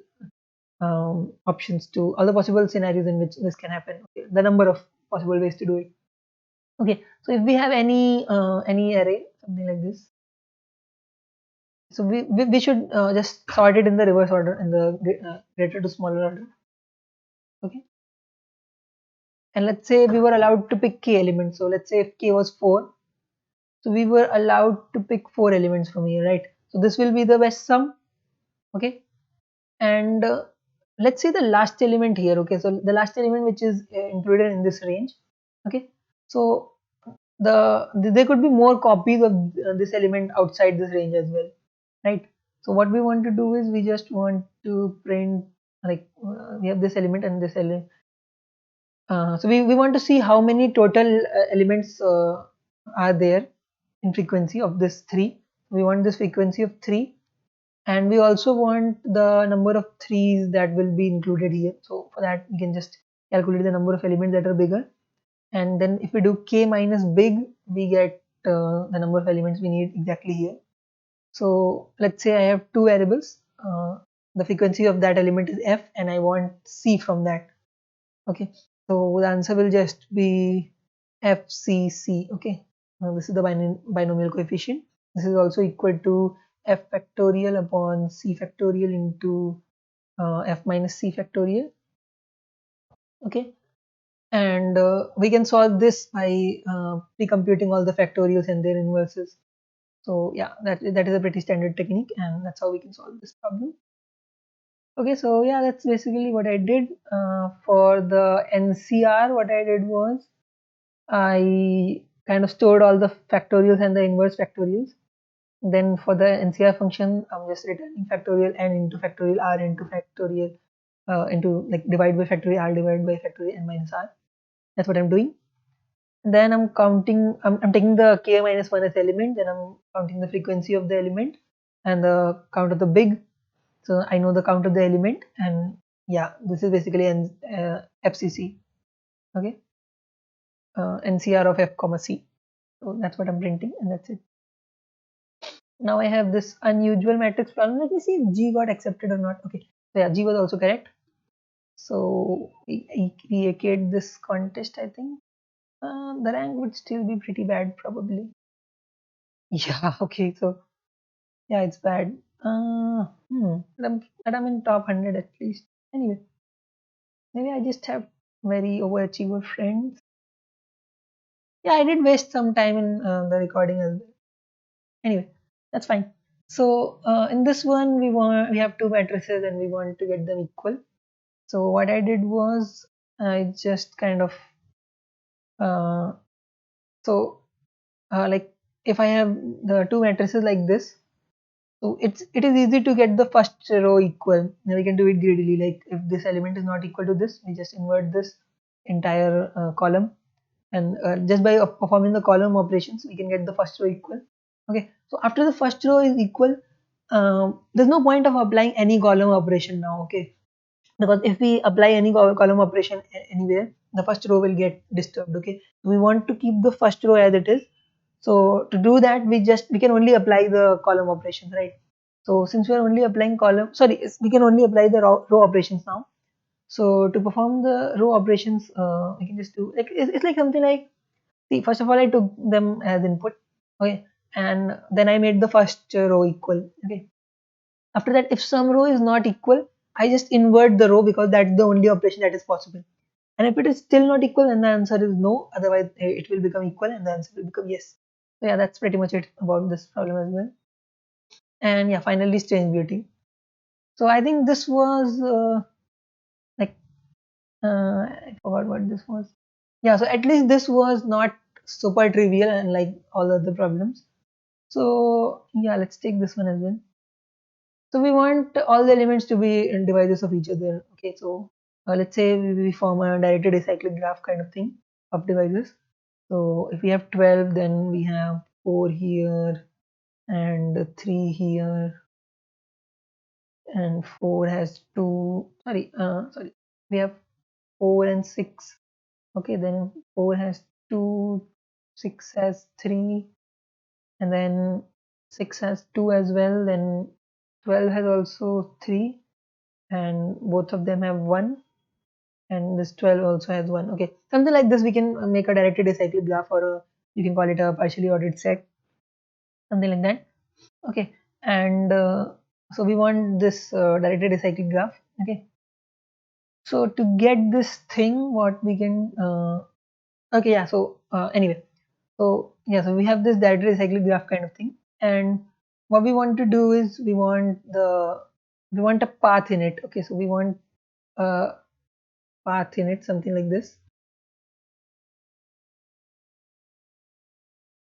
options to all the possible scenarios in which this can happen. Okay. The number of possible ways to do it. Okay. So if we have any array, something like this, so we should just sort it in the reverse order in the greater to smaller order. Okay. And let's say we were allowed to pick k elements. So let's say if k was 4, so we were allowed to pick 4 elements from here, right? So this will be the best sum. Okay. And let's say the last element here. Okay. So the last element which is included in this range. Okay. So there could be more copies of this element outside this range as well, right? So what we want to do is we just want to print like we have this element and this element. So we want to see how many total elements are there in frequency of this 3. We want this frequency of 3, and we also want the number of 3's that will be included here. So for that we can just calculate the number of elements that are bigger, and then if we do k minus big, we get the number of elements we need exactly here. So let's say I have two variables. The frequency of that element is f, and I want c from that. Okay, so the answer will just be FCC. Okay, now this is the binomial coefficient. This is also equal to f factorial upon c factorial into f minus c factorial. Okay, and we can solve this by pre-computing all the factorials and their inverses. So yeah, that is a pretty standard technique, and that's how we can solve this problem. Okay, so yeah, that's basically what I did. For the NCR, what I did was I kind of stored all the factorials and the inverse factorials. Then for the NCR function, I'm just returning factorial n into factorial r into factorial into like divide by factorial r divided by factorial n minus r. That's what I'm doing. Then I'm counting, I'm taking the k minus 1 as element, then I'm counting the frequency of the element and the count of the big. So I know the count of the element, and yeah, this is basically an FCC. Okay, NCR of f comma c. So that's what I'm printing, and that's it. Now I have this unusual matrix problem. Let me see if G got accepted or not. Okay, so yeah, G was also correct. So I created this contest, I think. The rank would still be pretty bad, probably. Yeah, okay, so yeah, it's bad. But I'm in top 100 at least. Anyway, maybe I just have very overachiever friends. Yeah, I did waste some time in the recording as well. Anyway, that's fine. So in this one, we have two matrices and we want to get them equal. So what I did was I just kind of uh, so like if I have the two matrices like this, so it is easy to get the first row equal. Now we can do it greedily. Like if this element is not equal to this, we just invert this entire column, and just by performing the column operations, we can get the first row equal. Okay, so after the first row is equal, there's no point of applying any column operation now. Okay, because if we apply any column operation anywhere, the first row will get disturbed. Okay, we want to keep the first row as it is. So to do that, we can only apply the column operations, right? So since we are only applying we can only apply the row operations now. So to perform the row operations, we can just do like it's like something like, see, first of all, I took them as input, okay, and then I made the first row equal. Okay, after that, if some row is not equal, I just invert the row because that's the only operation that is possible. And if it is still not equal, then the answer is no. Otherwise, it will become equal, and the answer will become yes. So yeah, that's pretty much it about this problem as well. And yeah, finally, strange beauty. So I think this was like I forgot what this was. Yeah, so at least this was not super trivial and like all other problems. So yeah, let's take this one as well. So we want all the elements to be in divisors of each other. Okay, so let's say we form a directed acyclic graph kind of thing of divisors. So if we have 12, then we have 4 here and 3 here, and 4 has 2. Sorry, we have 4 and 6. Okay, then 4 has 2, 6 has 3, and then 6 has 2 as well. Then 12 has also 3, and both of them have 1, and this 12 also has 1. Okay, something like this we can make a directed acyclic graph, or you can call it a partially ordered set, something like that. Okay, and so we want this directed acyclic graph. Okay, so to get this thing, what we can okay, yeah, so anyway, so yeah, so we have this directed acyclic graph kind of thing, and what we want to do is we want a path in it. Okay, so we want a path in it, something like this,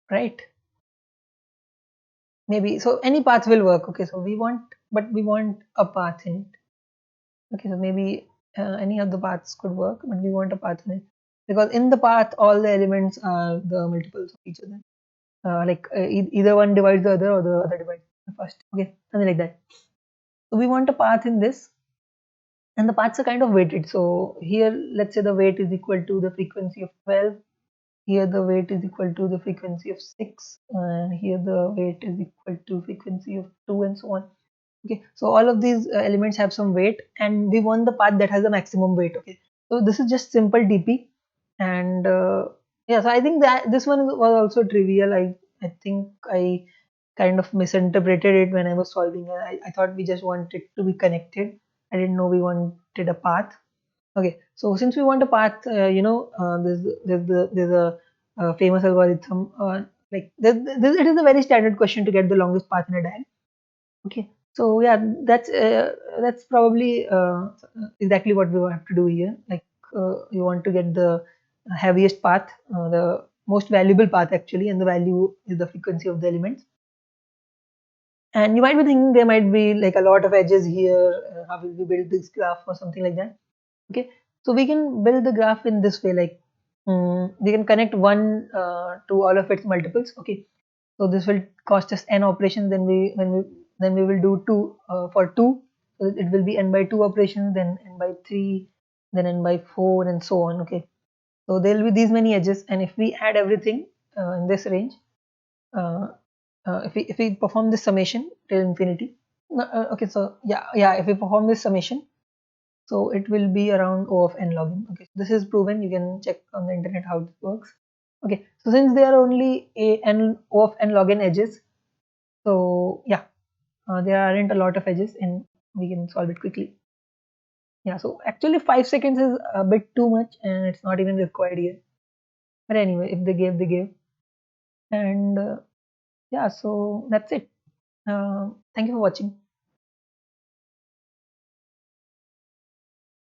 right? Maybe so any path will work. Okay, so we want a path in it. Okay, so maybe any of the paths could work, but we want a path in it, because in the path all the elements are the multiples of each other. Either one divides the other, or the other divides the first. Okay, something like that. So we want a path in this, and the paths are kind of weighted. So here, let's say the weight is equal to the frequency of 12. Here the weight is equal to the frequency of 6, and here the weight is equal to frequency of 2, and so on. Okay, so all of these elements have some weight, and we want the path that has the maximum weight. Okay, so this is just simple DP, and yeah, so I think that this one was also trivial. I think I kind of misinterpreted it when I was solving it. I thought we just wanted to be connected. I didn't know we wanted a path. Okay, so since we want a path, there's a famous algorithm. It is a very standard question to get the longest path in a diagram. Okay, so yeah, that's probably exactly what we have to do here. Like you want to get the heaviest path, the most valuable path actually, and the value is the frequency of the elements. And you might be thinking there might be like a lot of edges here. How will we build this graph or something like that? Okay, so we can build the graph in this way. Like we can connect one to all of its multiples. Okay, so this will cost us n operations. Then we will do 2 for 2. So it will be n by 2 operations, then n by 3, then n by 4, and so on. Okay, so there will be these many edges, and if we add everything in this range, uh, if we perform this summation till infinity, no, okay, so yeah, if we perform this summation, so it will be around O of n log n. Okay, so this is proven. You can check on the internet how this works. Okay, so since there are only O of n log n edges, so yeah, there aren't a lot of edges, and we can solve it quickly. Yeah, so actually 5 seconds is a bit too much, and it's not even required here. But anyway, if they gave, they gave. And yeah, so that's it. Thank you for watching.